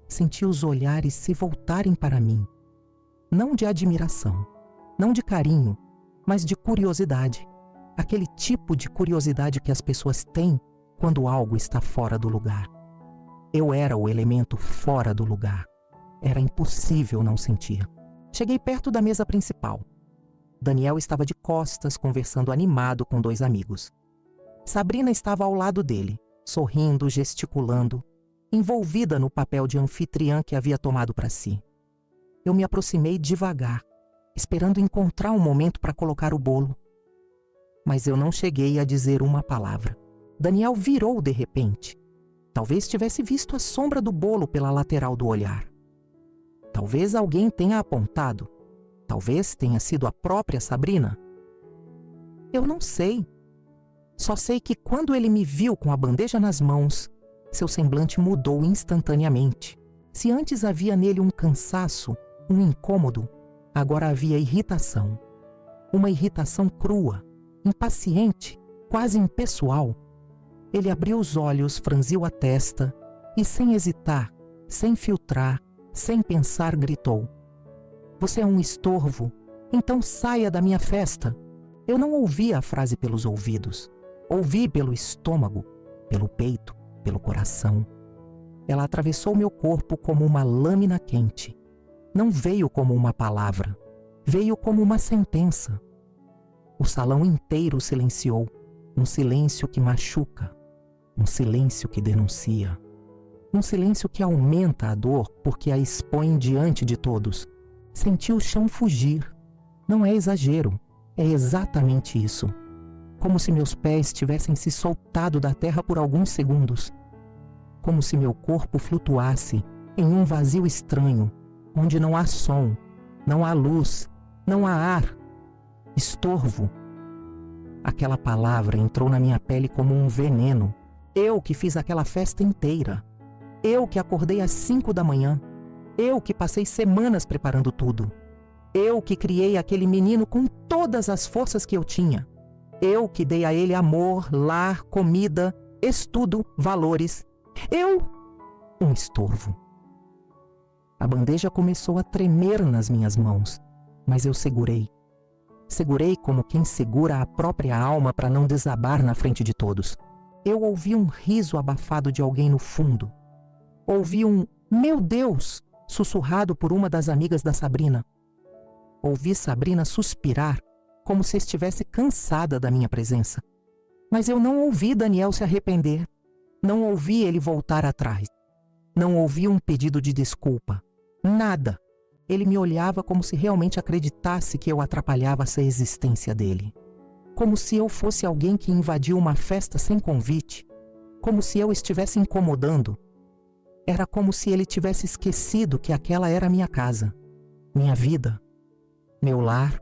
senti os olhares se voltarem para mim. Não de admiração, não de carinho, mas de curiosidade. Aquele tipo de curiosidade que as pessoas têm quando algo está fora do lugar. Eu era o elemento fora do lugar. Era impossível não sentir. Cheguei perto da mesa principal. Daniel estava de costas, conversando animado com 2 amigos. Sabrina estava ao lado dele, sorrindo, gesticulando, envolvida no papel de anfitriã que havia tomado para si. Eu me aproximei devagar, esperando encontrar um momento para colocar o bolo. Mas eu não cheguei a dizer uma palavra. Daniel virou de repente. Talvez tivesse visto a sombra do bolo pela lateral do olhar. Talvez alguém tenha apontado. Talvez tenha sido a própria Sabrina. Eu não sei. Só sei que quando ele me viu com a bandeja nas mãos, seu semblante mudou instantaneamente. Se antes havia nele um cansaço, um incômodo, agora havia irritação. Uma irritação crua, impaciente, quase impessoal. Ele abriu os olhos, franziu a testa e, sem hesitar, sem filtrar, sem pensar, gritou: "Você é um estorvo, então saia da minha festa." Eu não ouvi a frase pelos ouvidos. Ouvi pelo estômago, pelo peito, pelo coração. Ela atravessou meu corpo como uma lâmina quente. Não veio como uma palavra, veio como uma sentença. O salão inteiro silenciou, um silêncio que machuca, um silêncio que denuncia, um silêncio que aumenta a dor porque a expõe diante de todos. Senti o chão fugir. Não é exagero, é exatamente isso. Como se meus pés tivessem se soltado da terra por alguns segundos. Como se meu corpo flutuasse em um vazio estranho, onde não há som, não há luz, não há ar. Estorvo. Aquela palavra entrou na minha pele como um veneno. Eu que fiz aquela festa inteira. Eu que acordei às 5 da manhã. Eu que passei semanas preparando tudo. Eu que criei aquele menino com todas as forças que eu tinha. Eu que dei a ele amor, lar, comida, estudo, valores. Eu, um estorvo. A bandeja começou a tremer nas minhas mãos, mas eu segurei. Segurei como quem segura a própria alma para não desabar na frente de todos. Eu ouvi um riso abafado de alguém no fundo. Ouvi um "meu Deus" sussurrado por uma das amigas da Sabrina. Ouvi Sabrina suspirar, como se estivesse cansada da minha presença. Mas eu não ouvi Daniel se arrepender. Não ouvi ele voltar atrás. Não ouvi um pedido de desculpa. Nada. Ele me olhava como se realmente acreditasse que eu atrapalhava essa existência dele. Como se eu fosse alguém que invadiu uma festa sem convite. Como se eu estivesse incomodando. Era como se ele tivesse esquecido que aquela era minha casa, minha vida, meu lar.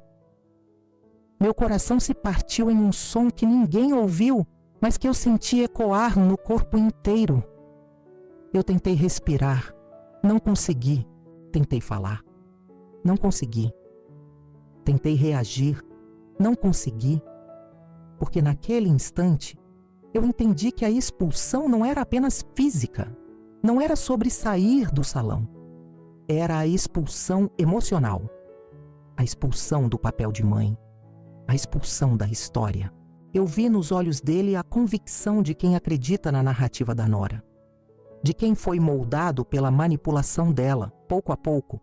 Meu coração se partiu em um som que ninguém ouviu, mas que eu senti ecoar no corpo inteiro. Eu tentei respirar, não consegui. Tentei falar, não consegui. Tentei reagir, não consegui. Porque naquele instante, eu entendi que a expulsão não era apenas física. Não era sobre sair do salão. Era a expulsão emocional. A expulsão do papel de mãe. A expulsão da história. Eu vi nos olhos dele a convicção de quem acredita na narrativa da Nora. De quem foi moldado pela manipulação dela, pouco a pouco,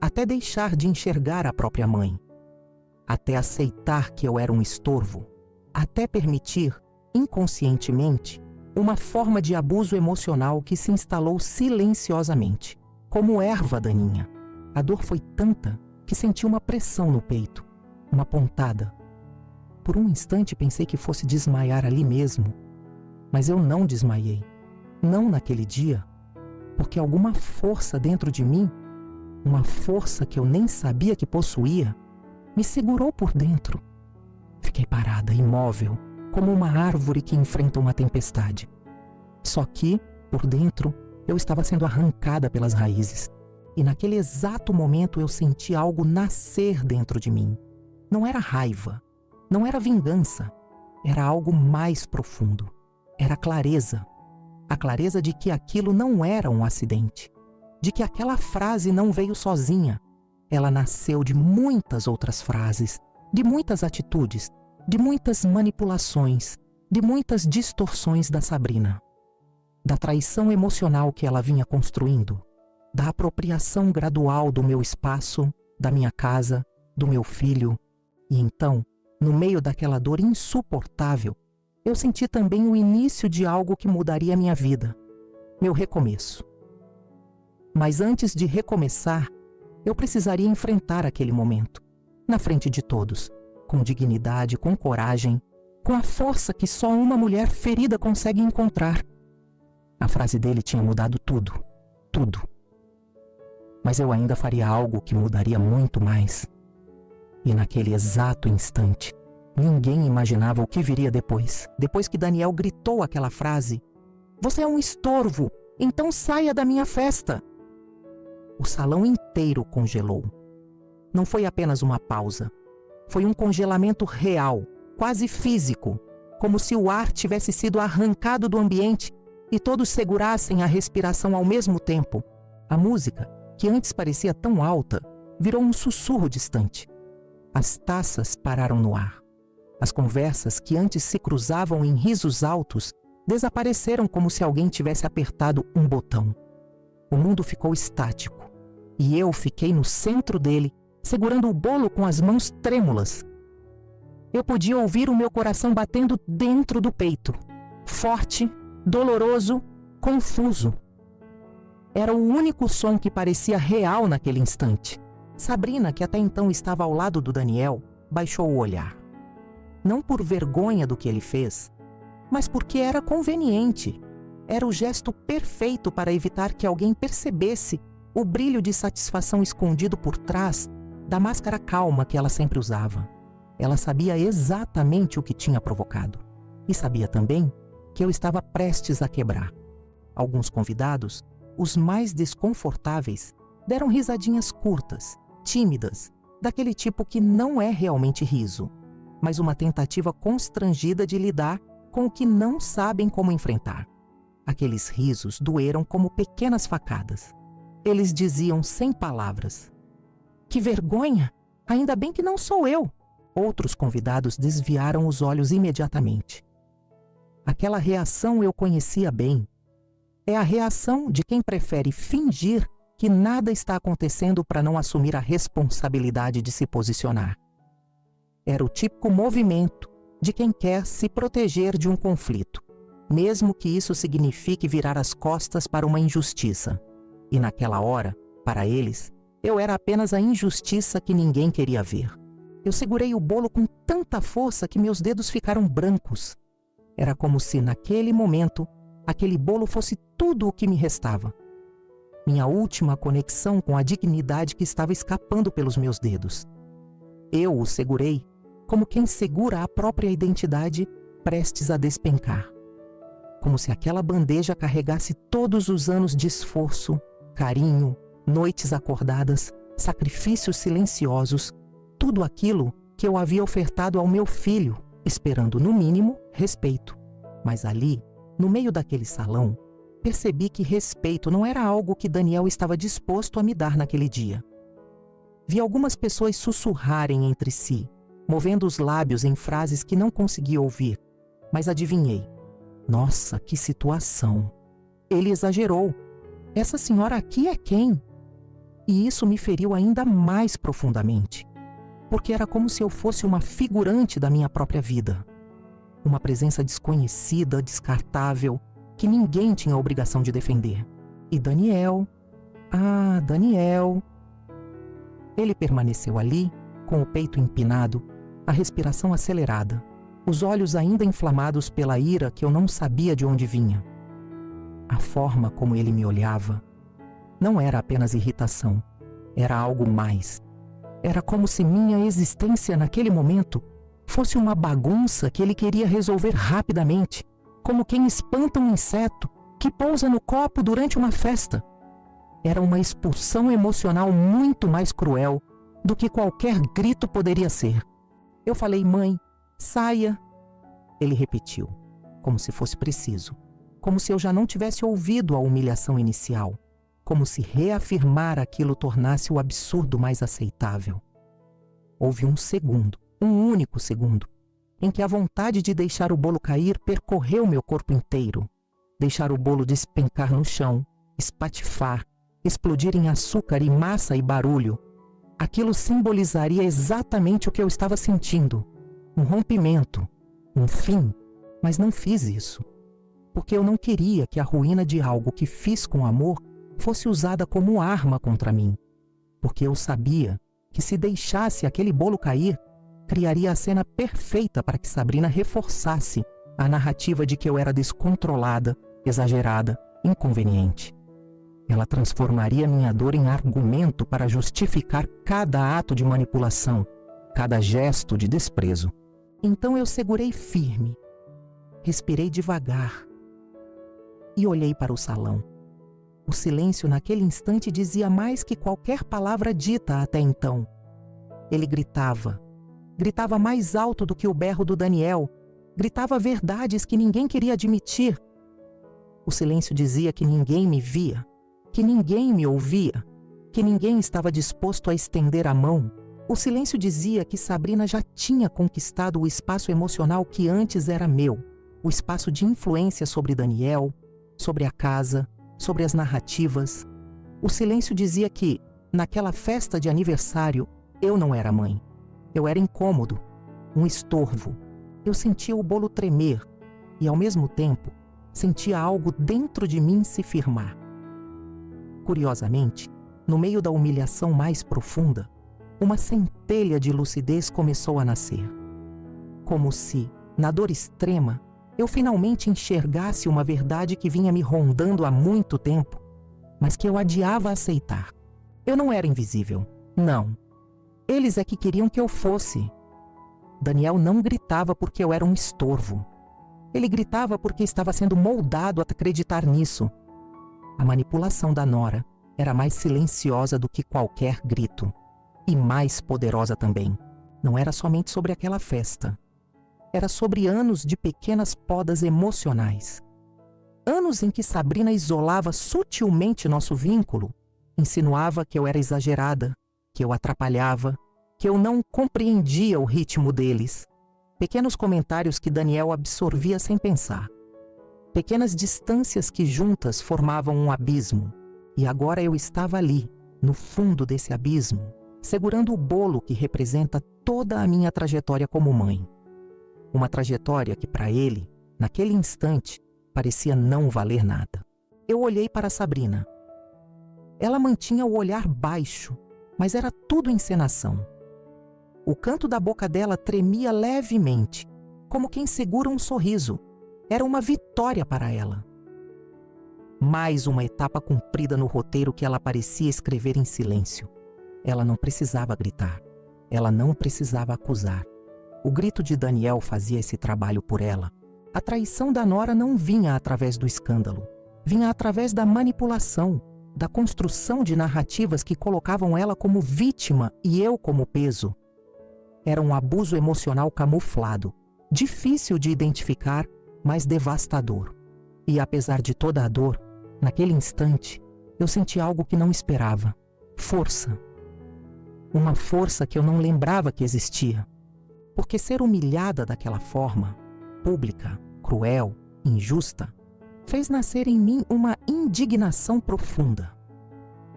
até deixar de enxergar a própria mãe. Até aceitar que eu era um estorvo. Até permitir, inconscientemente, uma forma de abuso emocional que se instalou silenciosamente, como erva daninha. A dor foi tanta que senti uma pressão no peito, uma pontada. Por um instante pensei que fosse desmaiar ali mesmo, mas eu não desmaiei. Não naquele dia, porque alguma força dentro de mim, uma força que eu nem sabia que possuía, me segurou por dentro. Fiquei parada, imóvel, como uma árvore que enfrenta uma tempestade. Só que, por dentro, eu estava sendo arrancada pelas raízes. E naquele exato momento eu senti algo nascer dentro de mim. Não era raiva, não era vingança, era algo mais profundo. Era clareza. A clareza de que aquilo não era um acidente. De que aquela frase não veio sozinha. Ela nasceu de muitas outras frases, de muitas atitudes, de muitas manipulações, de muitas distorções da Sabrina. Da traição emocional que ela vinha construindo, da apropriação gradual do meu espaço, da minha casa, do meu filho. E então, no meio daquela dor insuportável, eu senti também o início de algo que mudaria minha vida, meu recomeço. Mas antes de recomeçar, eu precisaria enfrentar aquele momento, na frente de todos, com dignidade, com coragem, com a força que só uma mulher ferida consegue encontrar. A frase dele tinha mudado tudo, tudo. Mas eu ainda faria algo que mudaria muito mais. E naquele exato instante, ninguém imaginava o que viria depois. Depois que Daniel gritou aquela frase: "Você é um estorvo, então saia da minha festa." O salão inteiro congelou. Não foi apenas uma pausa. Foi um congelamento real, quase físico, como se o ar tivesse sido arrancado do ambiente e todos segurassem a respiração ao mesmo tempo. A música, que antes parecia tão alta, virou um sussurro distante. As taças pararam no ar. As conversas que antes se cruzavam em risos altos desapareceram como se alguém tivesse apertado um botão. O mundo ficou estático e eu fiquei no centro dele, segurando o bolo com as mãos trêmulas. Eu podia ouvir o meu coração batendo dentro do peito, forte, doloroso, confuso. Era o único som que parecia real naquele instante. Sabrina, que até então estava ao lado do Daniel, baixou o olhar. Não por vergonha do que ele fez, mas porque era conveniente. Era o gesto perfeito para evitar que alguém percebesse o brilho de satisfação escondido por trás da máscara calma que ela sempre usava. Ela sabia exatamente o que tinha provocado. E sabia também que eu estava prestes a quebrar. Alguns convidados, os mais desconfortáveis, deram risadinhas curtas, tímidas, daquele tipo que não é realmente riso, mas uma tentativa constrangida de lidar com o que não sabem como enfrentar. Aqueles risos doeram como pequenas facadas. Eles diziam sem palavras: "Que vergonha! Ainda bem que não sou eu!" Outros convidados desviaram os olhos imediatamente. Aquela reação eu conhecia bem. É a reação de quem prefere fingir que nada está acontecendo para não assumir a responsabilidade de se posicionar. Era o típico movimento de quem quer se proteger de um conflito, mesmo que isso signifique virar as costas para uma injustiça. E naquela hora, para eles, eu era apenas a injustiça que ninguém queria ver. Eu segurei o bolo com tanta força que meus dedos ficaram brancos. Era como se, naquele momento, aquele bolo fosse tudo o que me restava. Minha última conexão com a dignidade que estava escapando pelos meus dedos. Eu o segurei como quem segura a própria identidade prestes a despencar. Como se aquela bandeja carregasse todos os anos de esforço, carinho, noites acordadas, sacrifícios silenciosos, tudo aquilo que eu havia ofertado ao meu filho, esperando, no mínimo, respeito. Mas ali, no meio daquele salão, percebi que respeito não era algo que Daniel estava disposto a me dar naquele dia. Vi algumas pessoas sussurrarem entre si, movendo os lábios em frases que não conseguia ouvir, mas adivinhei. Nossa, que situação! Ele exagerou. Essa senhora aqui é quem? E isso me feriu ainda mais profundamente, porque era como se eu fosse uma figurante da minha própria vida. Uma presença desconhecida, descartável, que ninguém tinha a obrigação de defender. E Daniel... Daniel... Ele permaneceu ali, com o peito empinado, a respiração acelerada, os olhos ainda inflamados pela ira que eu não sabia de onde vinha. A forma como ele me olhava não era apenas irritação, era algo mais. Era como se minha existência naquele momento fosse uma bagunça que ele queria resolver rapidamente, como quem espanta um inseto que pousa no copo durante uma festa. Era uma expulsão emocional muito mais cruel do que qualquer grito poderia ser. Eu falei: "Mãe, saia." Ele repetiu, como se fosse preciso, como se eu já não tivesse ouvido a humilhação inicial, como se reafirmar aquilo tornasse o absurdo mais aceitável. Houve um segundo, um único segundo, em que a vontade de deixar o bolo cair percorreu meu corpo inteiro. Deixar o bolo despencar no chão, espatifar, explodir em açúcar e massa e barulho. Aquilo simbolizaria exatamente o que eu estava sentindo. Um rompimento, um fim. Mas não fiz isso, porque eu não queria que a ruína de algo que fiz com amor fosse usada como arma contra mim. Porque eu sabia que se deixasse aquele bolo cair, criaria a cena perfeita para que Sabrina reforçasse a narrativa de que eu era descontrolada, exagerada, inconveniente. Ela transformaria minha dor em argumento para justificar cada ato de manipulação, cada gesto de desprezo. Então eu segurei firme, respirei devagar e olhei para o salão. O silêncio naquele instante dizia mais que qualquer palavra dita até então. Ele gritava mais alto do que o berro do Daniel, gritava verdades que ninguém queria admitir. O silêncio dizia que ninguém me via, que ninguém me ouvia, que ninguém estava disposto a estender a mão. O silêncio dizia que Sabrina já tinha conquistado o espaço emocional que antes era meu, o espaço de influência sobre Daniel, sobre a casa, sobre as narrativas. O silêncio dizia que, naquela festa de aniversário, eu não era mãe. Eu era incômodo, um estorvo. Eu sentia o bolo tremer e, ao mesmo tempo, sentia algo dentro de mim se firmar. Curiosamente, no meio da humilhação mais profunda, uma centelha de lucidez começou a nascer. Como se, na dor extrema, eu finalmente enxergasse uma verdade que vinha me rondando há muito tempo, mas que eu adiava aceitar. Eu não era invisível, não. Eles é que queriam que eu fosse. Daniel não gritava porque eu era um estorvo. Ele gritava porque estava sendo moldado a acreditar nisso. A manipulação da nora era mais silenciosa do que qualquer grito. E mais poderosa também. Não era somente sobre aquela festa. Era sobre anos de pequenas podas emocionais. Anos em que Sabrina isolava sutilmente nosso vínculo, insinuava que eu era exagerada, que eu atrapalhava, que eu não compreendia o ritmo deles. Pequenos comentários que Daniel absorvia sem pensar. Pequenas distâncias que juntas formavam um abismo. E agora eu estava ali, no fundo desse abismo, segurando o bolo que representa toda a minha trajetória como mãe. Uma trajetória que para ele, naquele instante, parecia não valer nada. Eu olhei para Sabrina. Ela mantinha o olhar baixo, mas era tudo encenação. O canto da boca dela tremia levemente, como quem segura um sorriso. Era uma vitória para ela. Mais uma etapa cumprida no roteiro que ela parecia escrever em silêncio. Ela não precisava gritar. Ela não precisava acusar. O grito de Daniel fazia esse trabalho por ela. A traição da nora não vinha através do escândalo. Vinha através da manipulação, da construção de narrativas que colocavam ela como vítima e eu como peso. Era um abuso emocional camuflado, difícil de identificar, mas devastador. E apesar de toda a dor, naquele instante, eu senti algo que não esperava. Força. Uma força que eu não lembrava que existia. Porque ser humilhada daquela forma, pública, cruel, injusta, fez nascer em mim uma indignação profunda.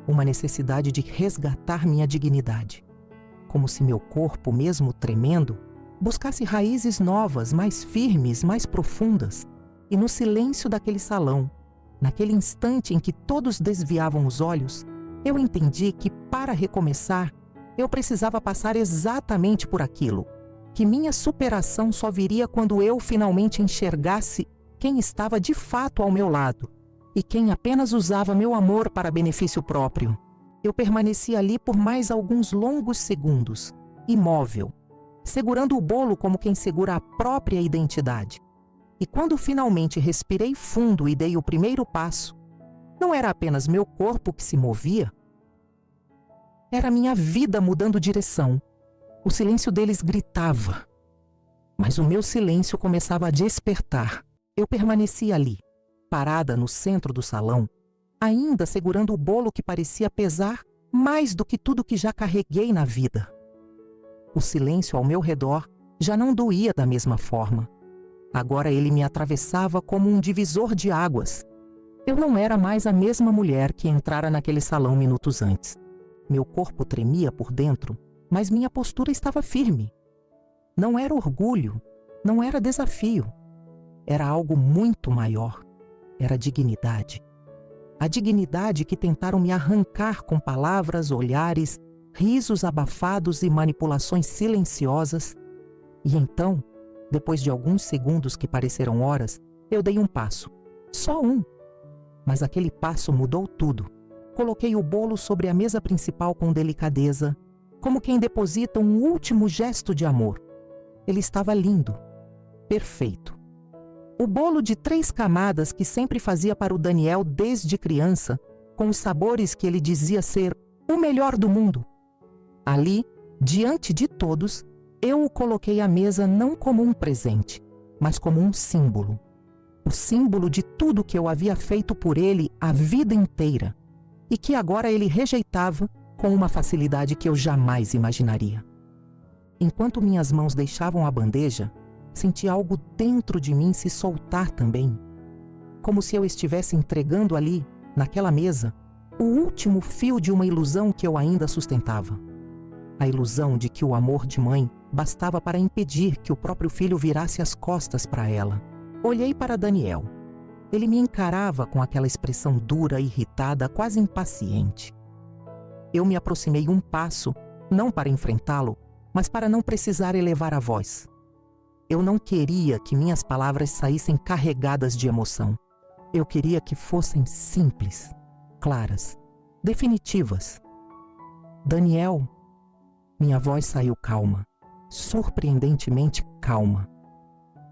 Uma necessidade de resgatar minha dignidade. Como se meu corpo, mesmo tremendo, buscasse raízes novas, mais firmes, mais profundas. E no silêncio daquele salão, naquele instante em que todos desviavam os olhos, eu entendi que, para recomeçar, eu precisava passar exatamente por aquilo. Que minha superação só viria quando eu finalmente enxergasse quem estava de fato ao meu lado e quem apenas usava meu amor para benefício próprio. Eu permaneci ali por mais alguns longos segundos, imóvel, segurando o bolo como quem segura a própria identidade. E quando finalmente respirei fundo e dei o primeiro passo, não era apenas meu corpo que se movia, era minha vida mudando direção. O silêncio deles gritava, mas o meu silêncio começava a despertar. Eu permaneci ali, parada no centro do salão, ainda segurando o bolo que parecia pesar mais do que tudo que já carreguei na vida. O silêncio ao meu redor já não doía da mesma forma. Agora ele me atravessava como um divisor de águas. Eu não era mais a mesma mulher que entrara naquele salão minutos antes. Meu corpo tremia por dentro, mas minha postura estava firme. Não era orgulho, não era desafio. Era algo muito maior. Era dignidade. A dignidade que tentaram me arrancar com palavras, olhares, risos abafados e manipulações silenciosas. E então, depois de alguns segundos que pareceram horas, eu dei um passo. Só um. Mas aquele passo mudou tudo. Coloquei o bolo sobre a mesa principal com delicadeza, como quem deposita um último gesto de amor. Ele estava lindo, perfeito. O bolo de 3 camadas que sempre fazia para o Daniel desde criança, com os sabores que ele dizia ser o melhor do mundo. Ali, diante de todos, eu o coloquei à mesa não como um presente, mas como um símbolo. O símbolo de tudo que eu havia feito por ele a vida inteira e que agora ele rejeitava com uma facilidade que eu jamais imaginaria. Enquanto minhas mãos deixavam a bandeja, senti algo dentro de mim se soltar também, como se eu estivesse entregando ali, naquela mesa, o último fio de uma ilusão que eu ainda sustentava. A ilusão de que o amor de mãe bastava para impedir que o próprio filho virasse as costas para ela. Olhei para Daniel. Ele me encarava com aquela expressão dura, irritada, quase impaciente. Eu me aproximei um passo, não para enfrentá-lo, mas para não precisar elevar a voz. Eu não queria que minhas palavras saíssem carregadas de emoção. Eu queria que fossem simples, claras, definitivas. Daniel, minha voz saiu calma. surpreendentemente calma.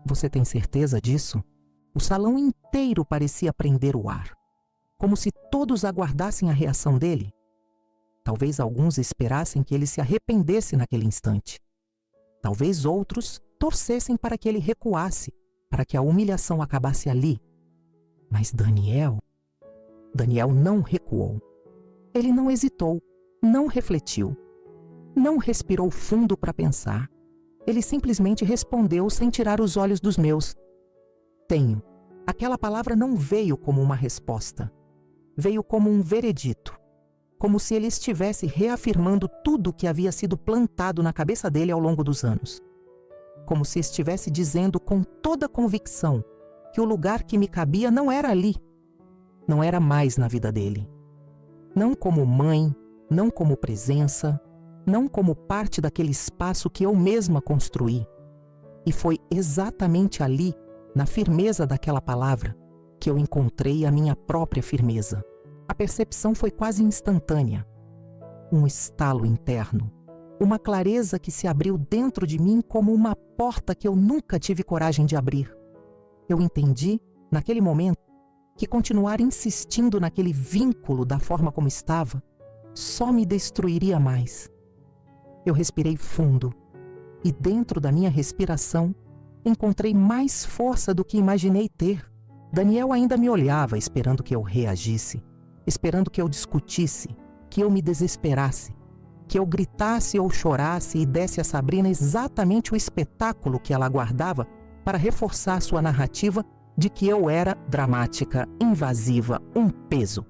Você tem certeza disso? O salão inteiro parecia prender o ar, como se todos aguardassem a reação dele. Talvez alguns esperassem que ele se arrependesse naquele instante. Talvez outros torcessem para que ele recuasse, para que a humilhação acabasse ali. Mas Daniel não recuou. Ele não hesitou, não refletiu, não respirou fundo para pensar. Ele simplesmente respondeu sem tirar os olhos dos meus. Tenho. Aquela palavra não veio como uma resposta. Veio como um veredito. Como se ele estivesse reafirmando tudo que havia sido plantado na cabeça dele ao longo dos anos. Como se estivesse dizendo com toda convicção que o lugar que me cabia não era ali. Não era mais na vida dele. Não como mãe, não como presença, não como parte daquele espaço que eu mesma construí. E foi exatamente ali, na firmeza daquela palavra, que eu encontrei a minha própria firmeza. A percepção foi quase instantânea. Um estalo interno, uma clareza que se abriu dentro de mim como uma porta que eu nunca tive coragem de abrir. Eu entendi, naquele momento, que continuar insistindo naquele vínculo da forma como estava só me destruiria mais. Eu respirei fundo e dentro da minha respiração encontrei mais força do que imaginei ter. Daniel ainda me olhava esperando que eu reagisse, esperando que eu discutisse, que eu me desesperasse, que eu gritasse ou chorasse e desse a Sabrina exatamente o espetáculo que ela aguardava para reforçar sua narrativa de que eu era dramática, invasiva, um peso.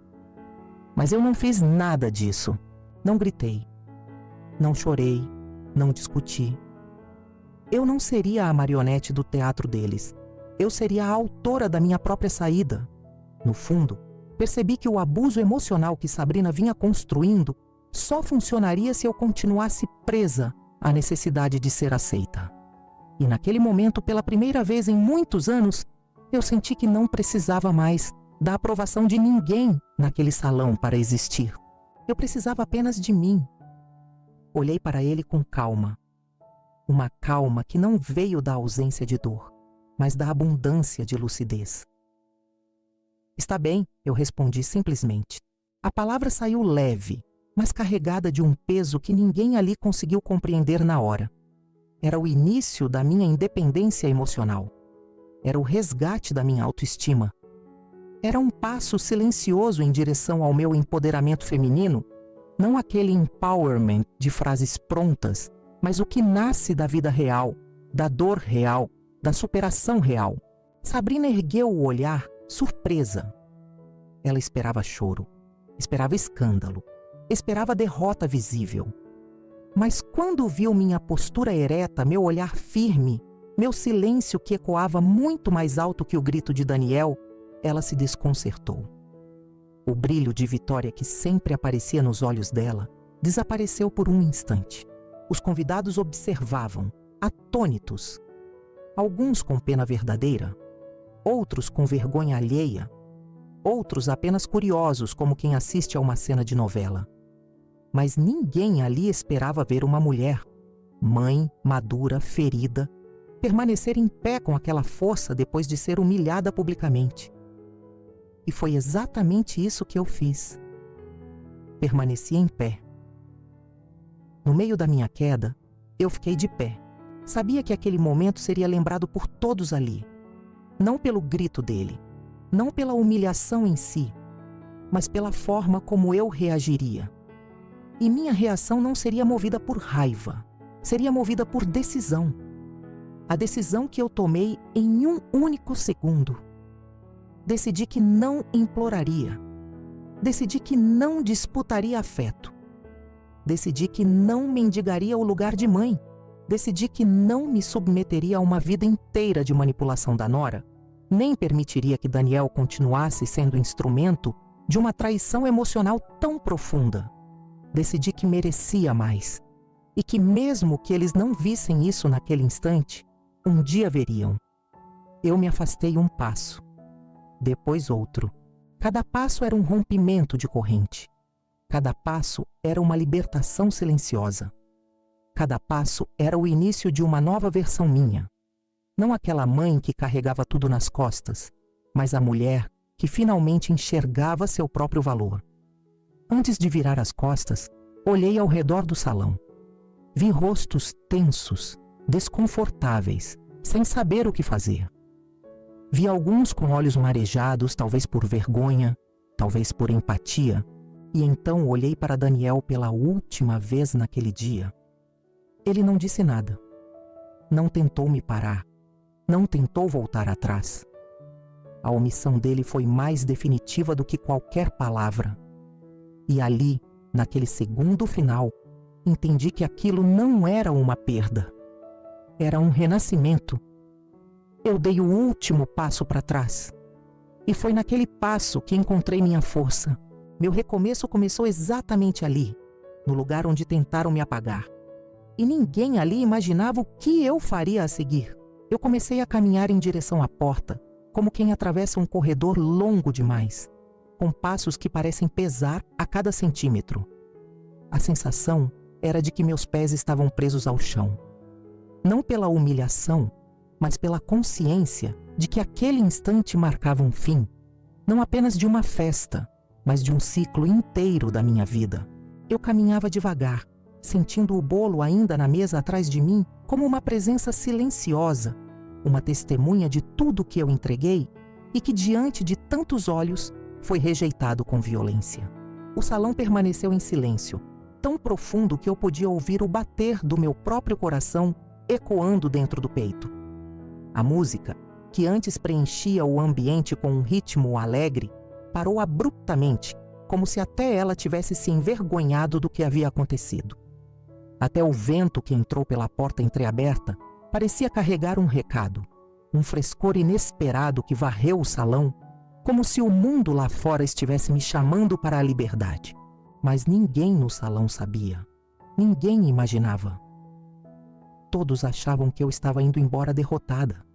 Mas eu não fiz nada disso. Não gritei, não chorei, não discuti. Eu não seria a marionete do teatro deles. Eu seria a autora da minha própria saída. No fundo, percebi que o abuso emocional que Sabrina vinha construindo só funcionaria se eu continuasse presa à necessidade de ser aceita. E naquele momento, pela primeira vez em muitos anos, eu senti que não precisava mais da aprovação de ninguém naquele salão para existir. Eu precisava apenas de mim. Olhei para ele com calma. Uma calma que não veio da ausência de dor, mas da abundância de lucidez. Está bem, eu respondi simplesmente. A palavra saiu leve, mas carregada de um peso que ninguém ali conseguiu compreender na hora. Era o início da minha independência emocional. Era o resgate da minha autoestima. Era um passo silencioso em direção ao meu empoderamento feminino, não aquele empowerment de frases prontas, mas o que nasce da vida real, da dor real, da superação real. Sabrina ergueu o olhar, surpresa. Ela esperava choro, esperava escândalo, esperava derrota visível. Mas quando viu minha postura ereta, meu olhar firme, meu silêncio que ecoava muito mais alto que o grito de Daniel, ela se desconcertou. O brilho de vitória que sempre aparecia nos olhos dela desapareceu por um instante. Os convidados observavam, atônitos. Alguns com pena verdadeira, outros com vergonha alheia, outros apenas curiosos como quem assiste a uma cena de novela. Mas ninguém ali esperava ver uma mulher, mãe, madura, ferida, permanecer em pé com aquela força depois de ser humilhada publicamente. E foi exatamente isso que eu fiz. Permaneci em pé. No meio da minha queda, eu fiquei de pé. Sabia que aquele momento seria lembrado por todos ali. Não pelo grito dele, não pela humilhação em si, mas pela forma como eu reagiria. E minha reação não seria movida por raiva, seria movida por decisão. A decisão que eu tomei em um único segundo. Decidi que não imploraria. Decidi que não disputaria afeto. Decidi que não mendigaria o lugar de mãe. Decidi que não me submeteria a uma vida inteira de manipulação da nora, nem permitiria que Daniel continuasse sendo instrumento de uma traição emocional tão profunda. Decidi que merecia mais, e que mesmo que eles não vissem isso naquele instante, um dia veriam. Eu me afastei um passo, depois outro. Cada passo era um rompimento de corrente. Cada passo era uma libertação silenciosa. Cada passo era o início de uma nova versão minha. Não aquela mãe que carregava tudo nas costas, mas a mulher que finalmente enxergava seu próprio valor. Antes de virar as costas, olhei ao redor do salão. Vi rostos tensos, desconfortáveis, sem saber o que fazer. Vi alguns com olhos marejados, talvez por vergonha, talvez por empatia, e então olhei para Daniel pela última vez naquele dia. Ele não disse nada. Não tentou me parar. Não tentou voltar atrás. A omissão dele foi mais definitiva do que qualquer palavra. E ali, naquele segundo final, entendi que aquilo não era uma perda. Era um renascimento. Eu dei o último passo para trás. E foi naquele passo que encontrei minha força. Meu recomeço começou exatamente ali, no lugar onde tentaram me apagar. E ninguém ali imaginava o que eu faria a seguir. Eu comecei a caminhar em direção à porta, como quem atravessa um corredor longo demais, com passos que parecem pesar a cada centímetro. A sensação era de que meus pés estavam presos ao chão. Não pela humilhação, mas pela consciência de que aquele instante marcava um fim, não apenas de uma festa, mas de um ciclo inteiro da minha vida. Eu caminhava devagar, sentindo o bolo ainda na mesa atrás de mim como uma presença silenciosa, uma testemunha de tudo que eu entreguei e que, diante de tantos olhos, foi rejeitado com violência. O salão permaneceu em silêncio, tão profundo que eu podia ouvir o bater do meu próprio coração ecoando dentro do peito. A música, que antes preenchia o ambiente com um ritmo alegre, parou abruptamente, como se até ela tivesse se envergonhado do que havia acontecido. Até o vento que entrou pela porta entreaberta parecia carregar um recado, um frescor inesperado que varreu o salão, como se o mundo lá fora estivesse me chamando para a liberdade. Mas ninguém no salão sabia, ninguém imaginava. Todos achavam que eu estava indo embora derrotada,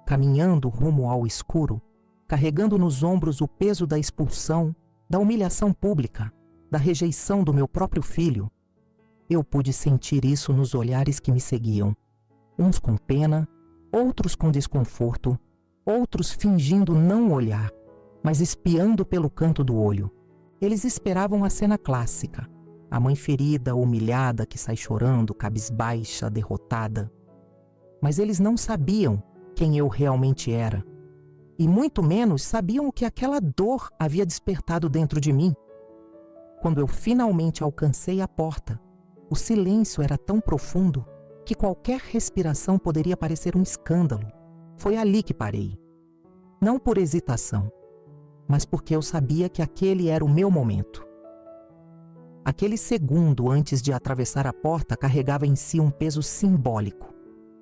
caminhando rumo ao escuro, carregando nos ombros o peso da expulsão, da humilhação pública, da rejeição do meu próprio filho. Eu pude sentir isso nos olhares que me seguiam, uns com pena, outros com desconforto, outros fingindo não olhar, mas espiando pelo canto do olho. Eles esperavam a cena clássica, a mãe ferida, humilhada, que sai chorando, cabisbaixa, derrotada. Mas eles não sabiam quem eu realmente era, e muito menos sabiam o que aquela dor havia despertado dentro de mim. Quando eu finalmente alcancei a porta, o silêncio era tão profundo que qualquer respiração poderia parecer um escândalo. Foi ali que parei. Não por hesitação, mas porque eu sabia que aquele era o meu momento. Aquele segundo antes de atravessar a porta carregava em si um peso simbólico.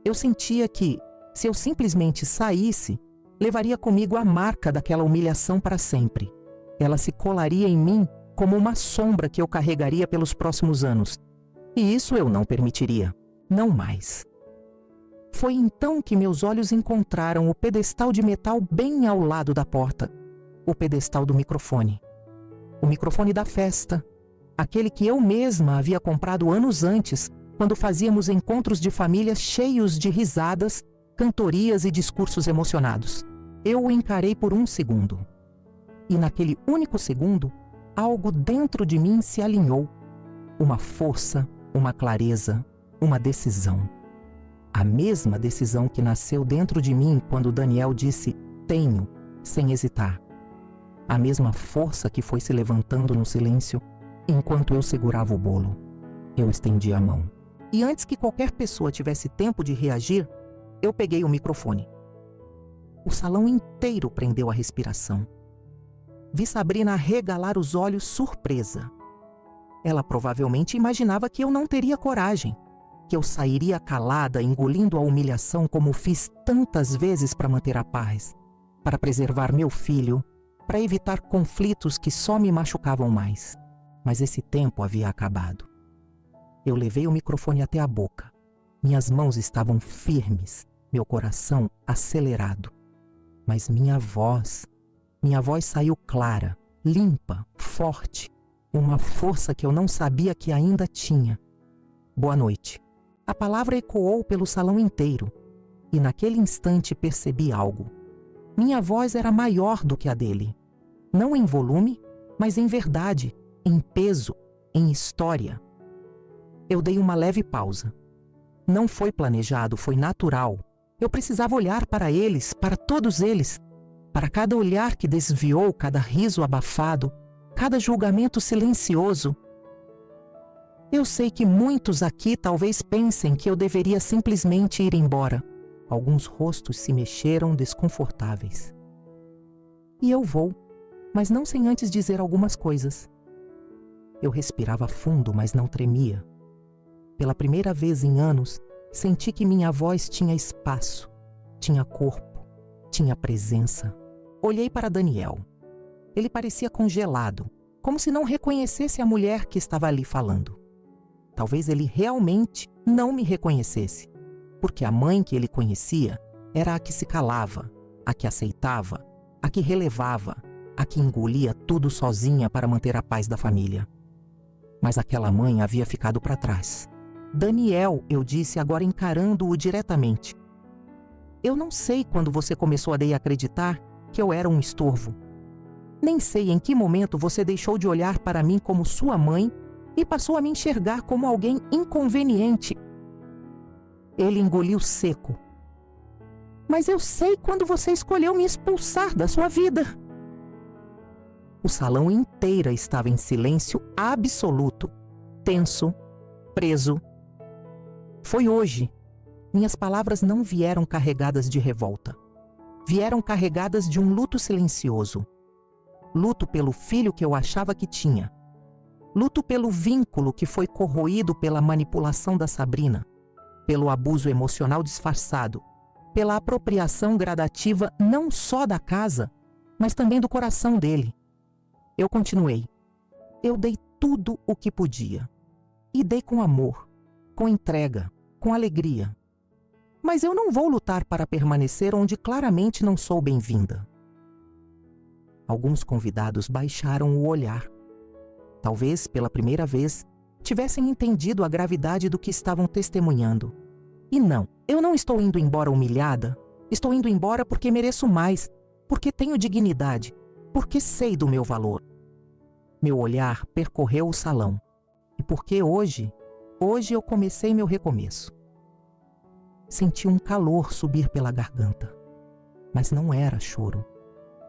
Eu sentia que, se eu simplesmente saísse, levaria comigo a marca daquela humilhação para sempre. Ela se colaria em mim como uma sombra que eu carregaria pelos próximos anos. E isso eu não permitiria. Não mais. Foi então que meus olhos encontraram o pedestal de metal bem ao lado da porta. O pedestal do microfone. O microfone da festa. Aquele que eu mesma havia comprado anos antes, quando fazíamos encontros de família cheios de risadas, cantorias e discursos emocionados. Eu o encarei por um segundo. E naquele único segundo, algo dentro de mim se alinhou. Uma força, uma clareza, uma decisão. A mesma decisão que nasceu dentro de mim quando Daniel disse "tenho", sem hesitar. A mesma força que foi se levantando no silêncio enquanto eu segurava o bolo. Eu estendi a mão. E antes que qualquer pessoa tivesse tempo de reagir, eu peguei o microfone. O salão inteiro prendeu a respiração. Vi Sabrina arregalar os olhos surpresa. Ela provavelmente imaginava que eu não teria coragem, que eu sairia calada, engolindo a humilhação como fiz tantas vezes para manter a paz, para preservar meu filho, para evitar conflitos que só me machucavam mais. Mas esse tempo havia acabado. Eu levei o microfone até a boca. Minhas mãos estavam firmes, meu coração acelerado. Mas minha voz saiu clara, limpa, forte, uma força que eu não sabia que ainda tinha. Boa noite. A palavra ecoou pelo salão inteiro, e naquele instante percebi algo. Minha voz era maior do que a dele. Não em volume, mas em verdade, em peso, em história. Eu dei uma leve pausa. Não foi planejado, foi natural. Eu precisava olhar para eles, para todos eles, para cada olhar que desviou, cada riso abafado, cada julgamento silencioso. Eu sei que muitos aqui talvez pensem que eu deveria simplesmente ir embora. Alguns rostos se mexeram desconfortáveis. E eu vou, mas não sem antes dizer algumas coisas. Eu respirava fundo, mas não tremia. Pela primeira vez em anos, senti que minha voz tinha espaço, tinha corpo, tinha presença. Olhei para Daniel. Ele parecia congelado, como se não reconhecesse a mulher que estava ali falando. Talvez ele realmente não me reconhecesse, porque a mãe que ele conhecia era a que se calava, a que aceitava, a que relevava, a que engolia tudo sozinha para manter a paz da família. Mas aquela mãe havia ficado para trás. Daniel, eu disse, agora encarando-o diretamente. Eu não sei quando você começou a acreditar que eu era um estorvo. Nem sei em que momento você deixou de olhar para mim como sua mãe e passou a me enxergar como alguém inconveniente. Ele engoliu seco. Mas eu sei quando você escolheu me expulsar da sua vida. O salão inteiro estava em silêncio absoluto, tenso, preso. Foi hoje. Minhas palavras não vieram carregadas de revolta. Vieram carregadas de um luto silencioso. Luto pelo filho que eu achava que tinha. Luto pelo vínculo que foi corroído pela manipulação da Sabrina, pelo abuso emocional disfarçado, pela apropriação gradativa não só da casa, mas também do coração dele. Eu continuei. Eu dei tudo o que podia. E dei com amor, com entrega, com alegria. Mas eu não vou lutar para permanecer onde claramente não sou bem-vinda. Alguns convidados baixaram o olhar. Talvez, pela primeira vez, tivessem entendido a gravidade do que estavam testemunhando. E não, eu não estou indo embora humilhada. Estou indo embora porque mereço mais, porque tenho dignidade, porque sei do meu valor. Meu olhar percorreu o salão. E porque hoje eu comecei meu recomeço. Senti um calor subir pela garganta. Mas não era choro.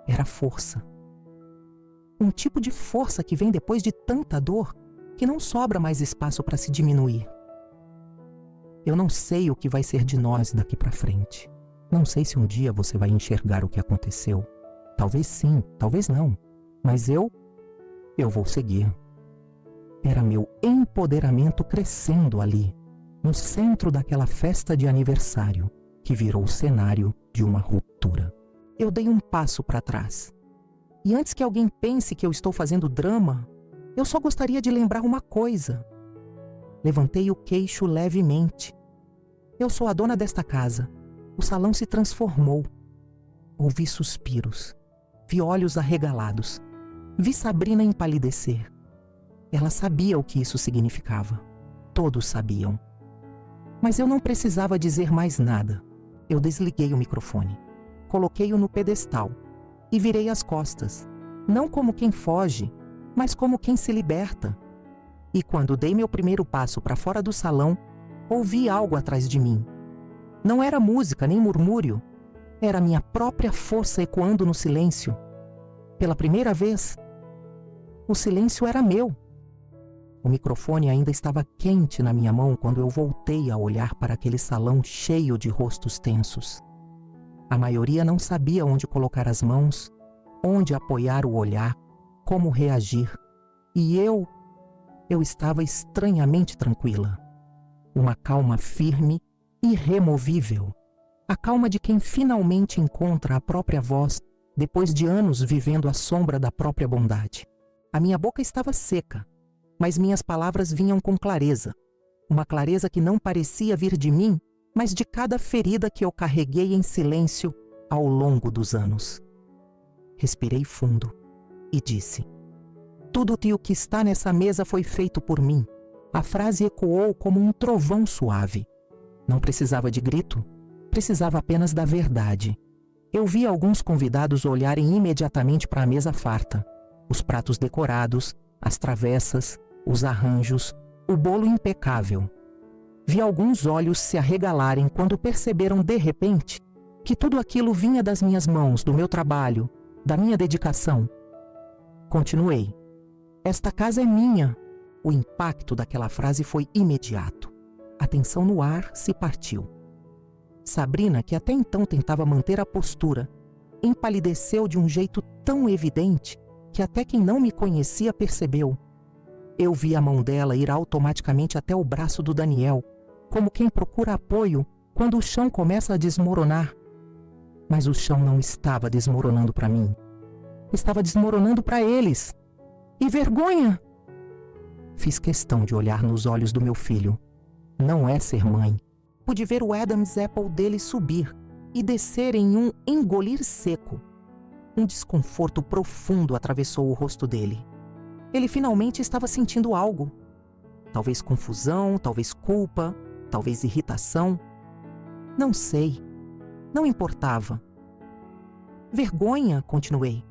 Era força. Um tipo de força que vem depois de tanta dor que não sobra mais espaço para se diminuir. Eu não sei o que vai ser de nós daqui para frente. Não sei se um dia você vai enxergar o que aconteceu. Talvez sim, talvez não. Mas eu vou seguir. Era meu empoderamento crescendo ali, no centro daquela festa de aniversário que virou o cenário de uma ruptura. Eu dei um passo para trás. E antes que alguém pense que eu estou fazendo drama, eu só gostaria de lembrar uma coisa. Levantei o queixo levemente. Eu sou a dona desta casa. O salão se transformou. Ouvi suspiros. Vi olhos arregalados. Vi Sabrina empalidecer. Ela sabia o que isso significava. Todos sabiam. Mas eu não precisava dizer mais nada. Eu desliguei o microfone. Coloquei-o no pedestal e virei as costas. Não como quem foge, mas como quem se liberta. E quando dei meu primeiro passo para fora do salão, ouvi algo atrás de mim. Não era música nem murmúrio. Era minha própria força ecoando no silêncio. Pela primeira vez, o silêncio era meu. O microfone ainda estava quente na minha mão quando eu voltei a olhar para aquele salão cheio de rostos tensos. A maioria não sabia onde colocar as mãos, onde apoiar o olhar, como reagir. E eu estava estranhamente tranquila. Uma calma firme, irremovível. A calma de quem finalmente encontra a própria voz depois de anos vivendo à sombra da própria bondade. A minha boca estava seca, mas minhas palavras vinham com clareza. Uma clareza que não parecia vir de mim, mas de cada ferida que eu carreguei em silêncio ao longo dos anos. Respirei fundo e disse: tudo o que está nessa mesa foi feito por mim. A frase ecoou como um trovão suave. Não precisava de grito, precisava apenas da verdade. Eu vi alguns convidados olharem imediatamente para a mesa farta. Os pratos decorados, as travessas, os arranjos, o bolo impecável. Vi alguns olhos se arregalarem quando perceberam de repente que tudo aquilo vinha das minhas mãos, do meu trabalho, da minha dedicação. Continuei. Esta casa é minha. O impacto daquela frase foi imediato. A tensão no ar se partiu. Sabrina, que até então tentava manter a postura, empalideceu de um jeito tão evidente que até quem não me conhecia percebeu. Eu vi a mão dela ir automaticamente até o braço do Daniel, como quem procura apoio quando o chão começa a desmoronar. Mas o chão não estava desmoronando para mim. Estava desmoronando para eles. E vergonha! Fiz questão de olhar nos olhos do meu filho. Não é ser mãe. Pude ver o Adam's Apple dele subir e descer em um engolir seco. Um desconforto profundo atravessou o rosto dele. Ele finalmente estava sentindo algo. Talvez confusão, talvez culpa, talvez irritação. Não sei. Não importava. Vergonha, continuei.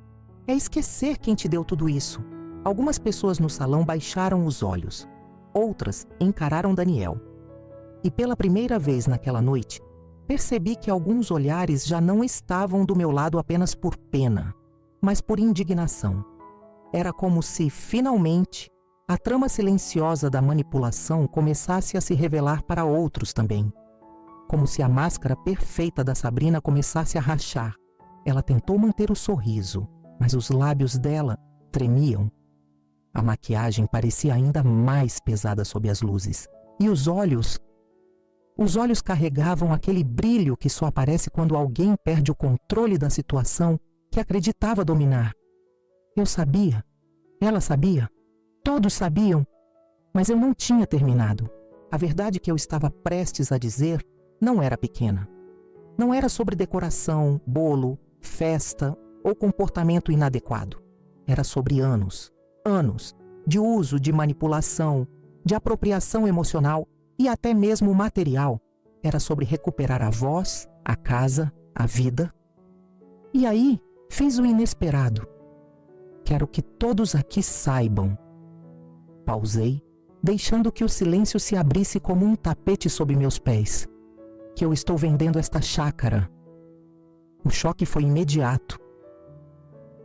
É esquecer quem te deu tudo isso. Algumas pessoas no salão baixaram os olhos. Outras encararam Daniel. E pela primeira vez naquela noite, percebi que alguns olhares já não estavam do meu lado apenas por pena, mas por indignação. Era como se, finalmente, a trama silenciosa da manipulação começasse a se revelar para outros também. Como se a máscara perfeita da Sabrina começasse a rachar. Ela tentou manter o sorriso, mas os lábios dela tremiam. A maquiagem parecia ainda mais pesada sob as luzes. E os olhos carregavam aquele brilho que só aparece quando alguém perde o controle da situação que acreditava dominar. Eu sabia, ela sabia, todos sabiam, mas eu não tinha terminado. A verdade que eu estava prestes a dizer não era pequena. Não era sobre decoração, bolo, festa ou comportamento inadequado. Era sobre anos de uso de manipulação, de apropriação emocional e até mesmo material. Era sobre recuperar a voz, a casa, a vida. E aí, fiz o inesperado. Quero que todos aqui saibam. Pausei, deixando que o silêncio se abrisse como um tapete sob meus pés. Que eu estou vendendo esta chácara. O choque foi imediato.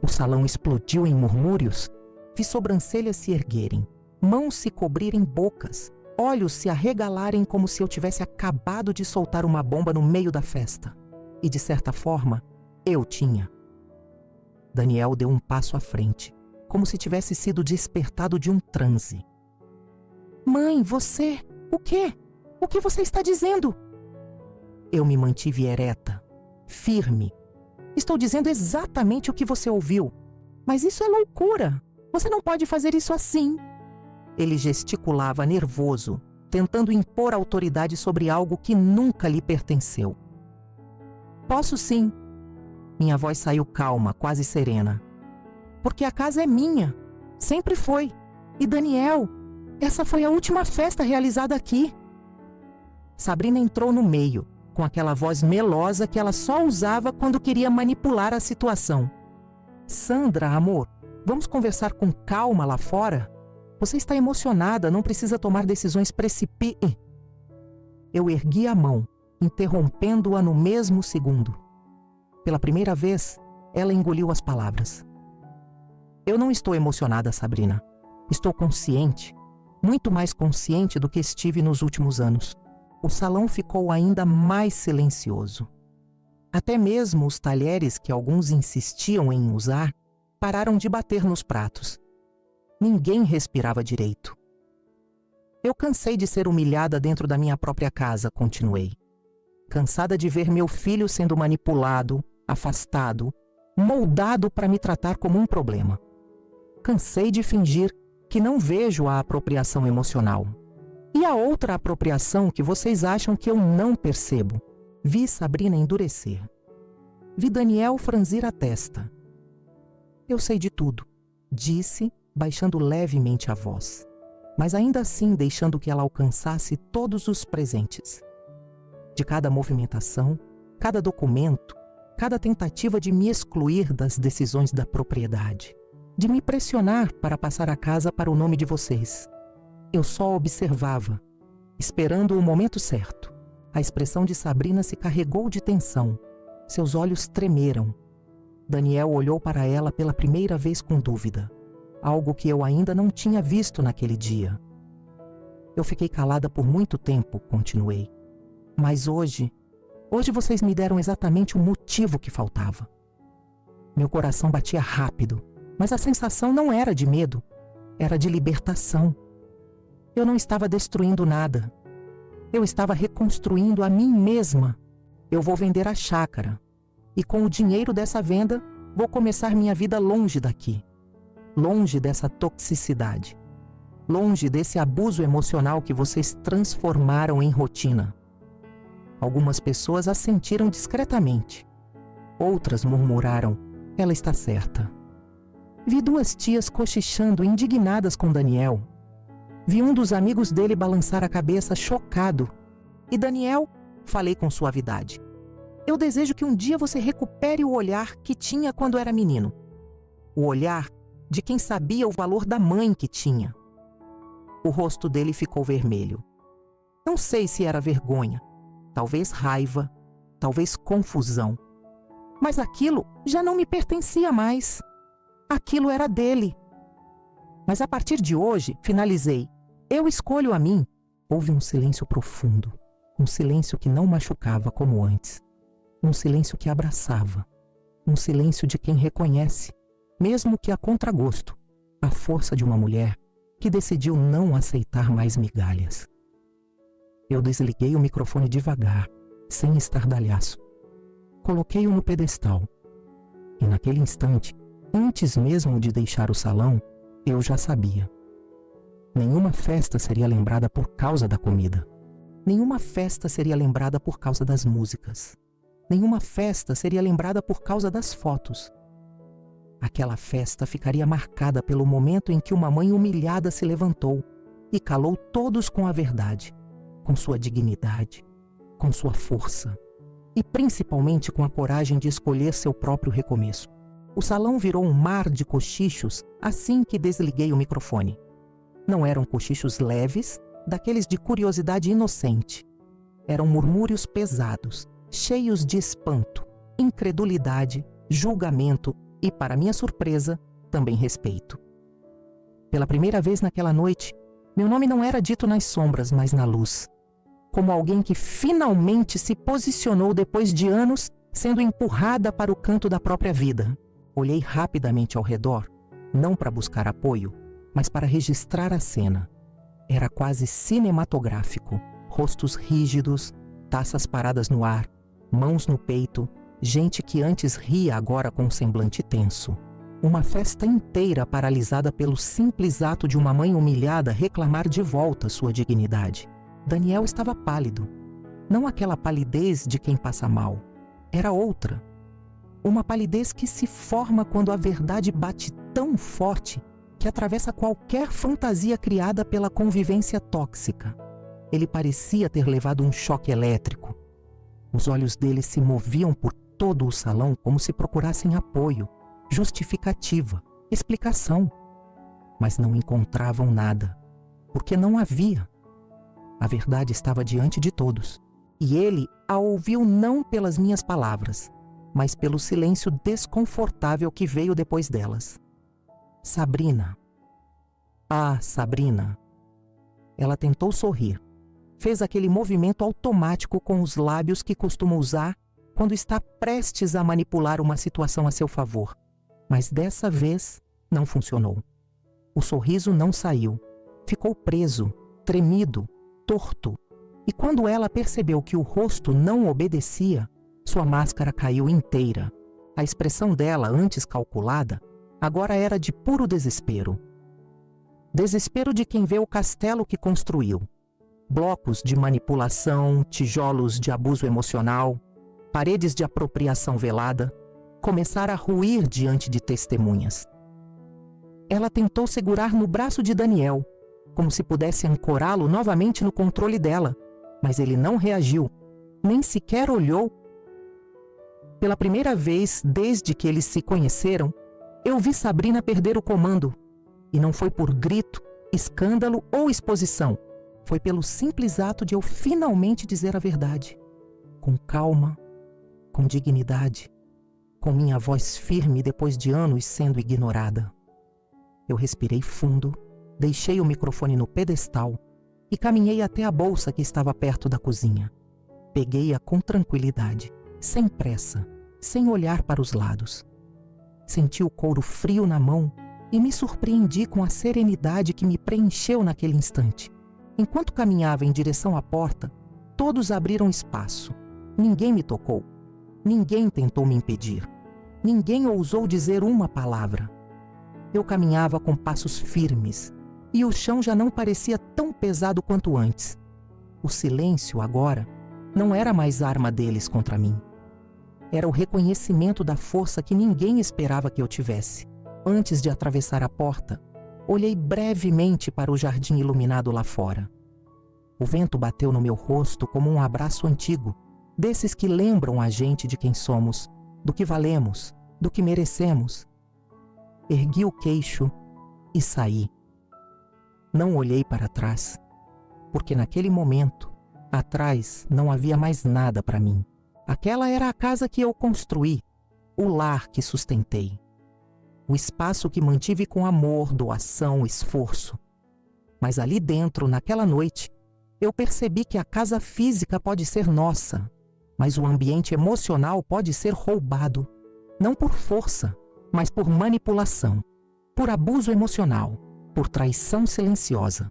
O salão explodiu em murmúrios. Vi sobrancelhas se erguerem, mãos se cobrirem bocas, olhos se arregalarem como se eu tivesse acabado de soltar uma bomba no meio da festa. E, de certa forma, eu tinha. Daniel deu um passo à frente, como se tivesse sido despertado de um transe. Mãe, você... O quê? O que você está dizendo? Eu me mantive ereta, firme. Estou dizendo exatamente o que você ouviu. Mas isso é loucura. Você não pode fazer isso assim. Ele gesticulava nervoso, tentando impor autoridade sobre algo que nunca lhe pertenceu. Posso sim. Minha voz saiu calma, quase serena. Porque a casa é minha. Sempre foi. E Daniel, essa foi a última festa realizada aqui. Sabrina entrou no meio, com aquela voz melosa que ela só usava quando queria manipular a situação. Sandra, amor, vamos conversar com calma lá fora? Você está emocionada, não precisa tomar decisões precipitadas. Eu ergui a mão, interrompendo-a no mesmo segundo. Pela primeira vez, ela engoliu as palavras. Eu não estou emocionada, Sabrina. Estou consciente, muito mais consciente do que estive nos últimos anos. O salão ficou ainda mais silencioso. Até mesmo os talheres que alguns insistiam em usar pararam de bater nos pratos. Ninguém respirava direito. Eu cansei de ser humilhada dentro da minha própria casa, continuei. Cansada de ver meu filho sendo manipulado, afastado, moldado para me tratar como um problema. Cansei de fingir que não vejo a apropriação emocional. E a outra apropriação que vocês acham que eu não percebo. Vi Sabrina endurecer. Vi Daniel franzir a testa. Eu sei de tudo, disse, baixando levemente a voz. mas ainda assim deixando que ela alcançasse todos os presentes. De cada movimentação, cada documento, cada tentativa de me excluir das decisões da propriedade, de me pressionar para passar a casa para o nome de vocês. Eu só observava, esperando o momento certo. A expressão de Sabrina se carregou de tensão. Seus olhos tremeram. Daniel olhou para ela pela primeira vez com dúvida, algo que eu ainda não tinha visto naquele dia. Eu fiquei calada por muito tempo, continuei. Mas hoje vocês me deram exatamente o motivo que faltava. Meu coração batia rápido, mas a sensação não era de medo, era de libertação. Eu não estava destruindo nada. Eu estava reconstruindo a mim mesma. Eu vou vender a chácara. E com o dinheiro dessa venda, vou começar minha vida longe daqui. Longe dessa toxicidade. Longe desse abuso emocional que vocês transformaram em rotina. Algumas pessoas assentiram discretamente. Outras murmuraram, ela está certa. Vi duas tias cochichando indignadas com Daniel. Vi um dos amigos dele balançar a cabeça chocado. E Daniel, falei com suavidade. Eu desejo que um dia você recupere o olhar que tinha quando era menino. O olhar de quem sabia o valor da mãe que tinha. O rosto dele ficou vermelho. Não sei se era vergonha, talvez raiva, talvez confusão. Mas aquilo já não me pertencia mais. Aquilo era dele. Mas a partir de hoje, finalizei. Eu escolho a mim. Houve um silêncio profundo. Um silêncio que não machucava como antes. Um silêncio que abraçava. Um silêncio de quem reconhece, mesmo que a contragosto, a força de uma mulher que decidiu não aceitar mais migalhas. Eu desliguei o microfone devagar, sem estardalhaço. Coloquei-o no pedestal. E naquele instante, antes mesmo de deixar o salão, eu já sabia. Nenhuma festa seria lembrada por causa da comida. Nenhuma festa seria lembrada por causa das músicas. Nenhuma festa seria lembrada por causa das fotos. Aquela festa ficaria marcada pelo momento em que uma mãe humilhada se levantou e calou todos com a verdade, com sua dignidade, com sua força e principalmente com a coragem de escolher seu próprio recomeço. O salão virou um mar de cochichos assim que desliguei o microfone. Não eram cochichos leves, daqueles de curiosidade inocente. Eram murmúrios pesados, cheios de espanto, incredulidade, julgamento e, para minha surpresa, também respeito. Pela primeira vez naquela noite, meu nome não era dito nas sombras, mas na luz. Como alguém que finalmente se posicionou depois de anos sendo empurrada para o canto da própria vida. Olhei rapidamente ao redor, não para buscar apoio, mas para registrar a cena. Era quase cinematográfico. Rostos rígidos, taças paradas no ar, mãos no peito, gente que antes ria agora com um semblante tenso. Uma festa inteira paralisada pelo simples ato de uma mãe humilhada reclamar de volta sua dignidade. Daniel estava pálido. Não aquela palidez de quem passa mal. Era outra. Uma palidez que se forma quando a verdade bate tão forte que atravessa qualquer fantasia criada pela convivência tóxica. Ele parecia ter levado um choque elétrico. Os olhos dele se moviam por todo o salão como se procurassem apoio, justificativa, explicação. Mas não encontravam nada, porque não havia. A verdade estava diante de todos, e ele a ouviu não pelas minhas palavras, mas pelo silêncio desconfortável que veio depois delas. Sabrina. Ah, Sabrina. Ela tentou sorrir. Fez aquele movimento automático com os lábios que costuma usar quando está prestes a manipular uma situação a seu favor. Mas dessa vez não funcionou. O sorriso não saiu. Ficou preso, tremido, torto. E quando ela percebeu que o rosto não obedecia, sua máscara caiu inteira. A expressão dela, antes calculada, agora era de puro desespero. Desespero de quem vê o castelo que construiu. Blocos de manipulação, tijolos de abuso emocional, paredes de apropriação velada, começar a ruir diante de testemunhas. Ela tentou segurar no braço de Daniel, como se pudesse ancorá-lo novamente no controle dela, mas ele não reagiu, nem sequer olhou. Pela primeira vez desde que eles se conheceram, eu vi Sabrina perder o comando, e não foi por grito, escândalo ou exposição. Foi pelo simples ato de eu finalmente dizer a verdade, com calma, com dignidade, com minha voz firme depois de anos sendo ignorada. Eu respirei fundo, deixei o microfone no pedestal e caminhei até a bolsa que estava perto da cozinha. Peguei-a com tranquilidade, sem pressa, sem olhar para os lados. Senti o couro frio na mão e me surpreendi com a serenidade que me preencheu naquele instante. Enquanto caminhava em direção à porta, todos abriram espaço. Ninguém me tocou. Ninguém tentou me impedir. Ninguém ousou dizer uma palavra. Eu caminhava com passos firmes e o chão já não parecia tão pesado quanto antes. O silêncio, agora, não era mais arma deles contra mim. Era o reconhecimento da força que ninguém esperava que eu tivesse. Antes de atravessar a porta, olhei brevemente para o jardim iluminado lá fora. O vento bateu no meu rosto como um abraço antigo, desses que lembram a gente de quem somos, do que valemos, do que merecemos. Ergui o queixo e saí. Não olhei para trás, porque naquele momento, atrás não havia mais nada para mim. Aquela era a casa que eu construí, o lar que sustentei. O espaço que mantive com amor, doação, esforço. Mas ali dentro, naquela noite, eu percebi que a casa física pode ser nossa, mas o ambiente emocional pode ser roubado. Não por força, mas por manipulação, por abuso emocional, por traição silenciosa.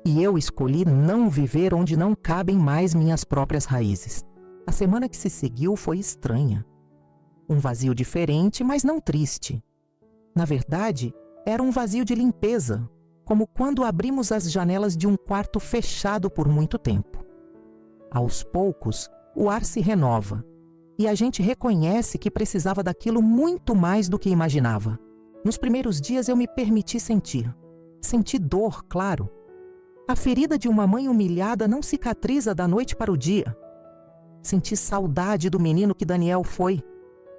E eu escolhi não viver onde não cabem mais minhas próprias raízes. A semana que se seguiu foi estranha. Um vazio diferente, mas não triste. Na verdade, era um vazio de limpeza, como quando abrimos as janelas de um quarto fechado por muito tempo. Aos poucos, o ar se renova, e a gente reconhece que precisava daquilo muito mais do que imaginava. Nos primeiros dias eu me permiti sentir. Senti dor, claro. A ferida de uma mãe humilhada não cicatriza da noite para o dia. Senti saudade do menino que Daniel foi,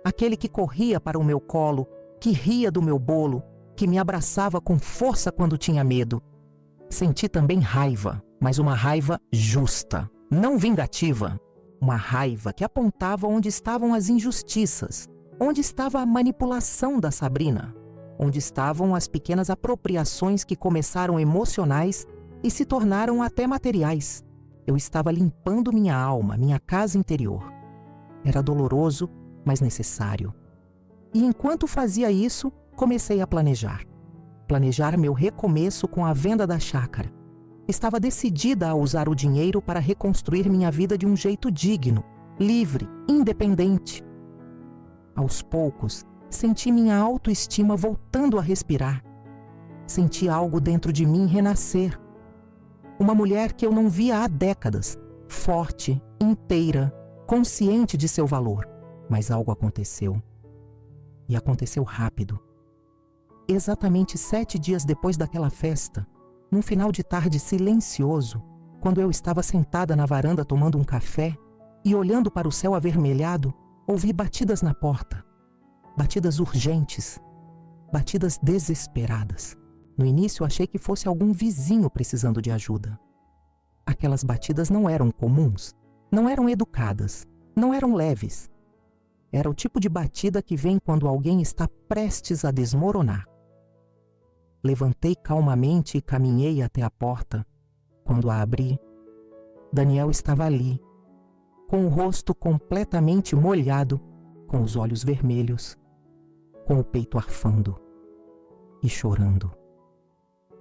aquele que corria para o meu colo, que ria do meu bolo, que me abraçava com força quando tinha medo. Senti também raiva, mas uma raiva justa, não vingativa. Uma raiva que apontava onde estavam as injustiças, onde estava a manipulação da Sabrina, onde estavam as pequenas apropriações que começaram emocionais e se tornaram até materiais. Eu estava limpando minha alma, minha casa interior. Era doloroso, mas necessário. E enquanto fazia isso, comecei a planejar. Planejar meu recomeço com a venda da chácara. Estava decidida a usar o dinheiro para reconstruir minha vida de um jeito digno, livre, independente. Aos poucos, senti minha autoestima voltando a respirar. Senti algo dentro de mim renascer. Uma mulher que eu não via há décadas, forte, inteira, consciente de seu valor. Mas algo aconteceu. E aconteceu rápido. Exatamente 7 dias depois daquela festa, num final de tarde silencioso, quando eu estava sentada na varanda tomando um café e olhando para o céu avermelhado, ouvi batidas na porta. Batidas urgentes, batidas desesperadas. No início achei que fosse algum vizinho precisando de ajuda. Aquelas batidas não eram comuns, não eram educadas, não eram leves. Era o tipo de batida que vem quando alguém está prestes a desmoronar. Levantei calmamente e caminhei até a porta. Quando a abri, Daniel estava ali, com o rosto completamente molhado, com os olhos vermelhos, com o peito arfando e chorando.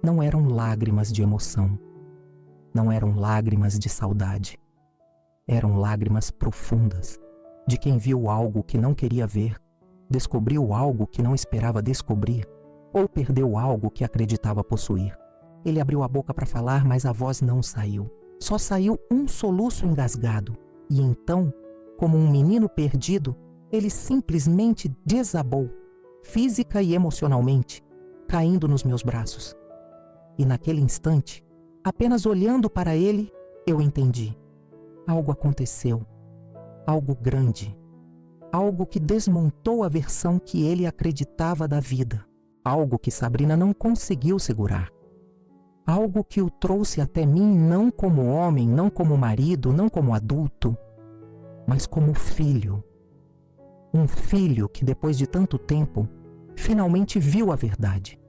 Não eram lágrimas de emoção, não eram lágrimas de saudade, eram lágrimas profundas, de quem viu algo que não queria ver, descobriu algo que não esperava descobrir, ou perdeu algo que acreditava possuir. Ele abriu a boca para falar, mas a voz não saiu. Só saiu um soluço engasgado. E então, como um menino perdido, ele simplesmente desabou, física e emocionalmente, caindo nos meus braços. E naquele instante, apenas olhando para ele, eu entendi. Algo aconteceu. Algo grande. Algo que desmontou a versão que ele acreditava da vida. Algo que Sabrina não conseguiu segurar. Algo que o trouxe até mim não como homem, não como marido, não como adulto, mas como filho. Um filho que depois de tanto tempo, finalmente viu a verdade.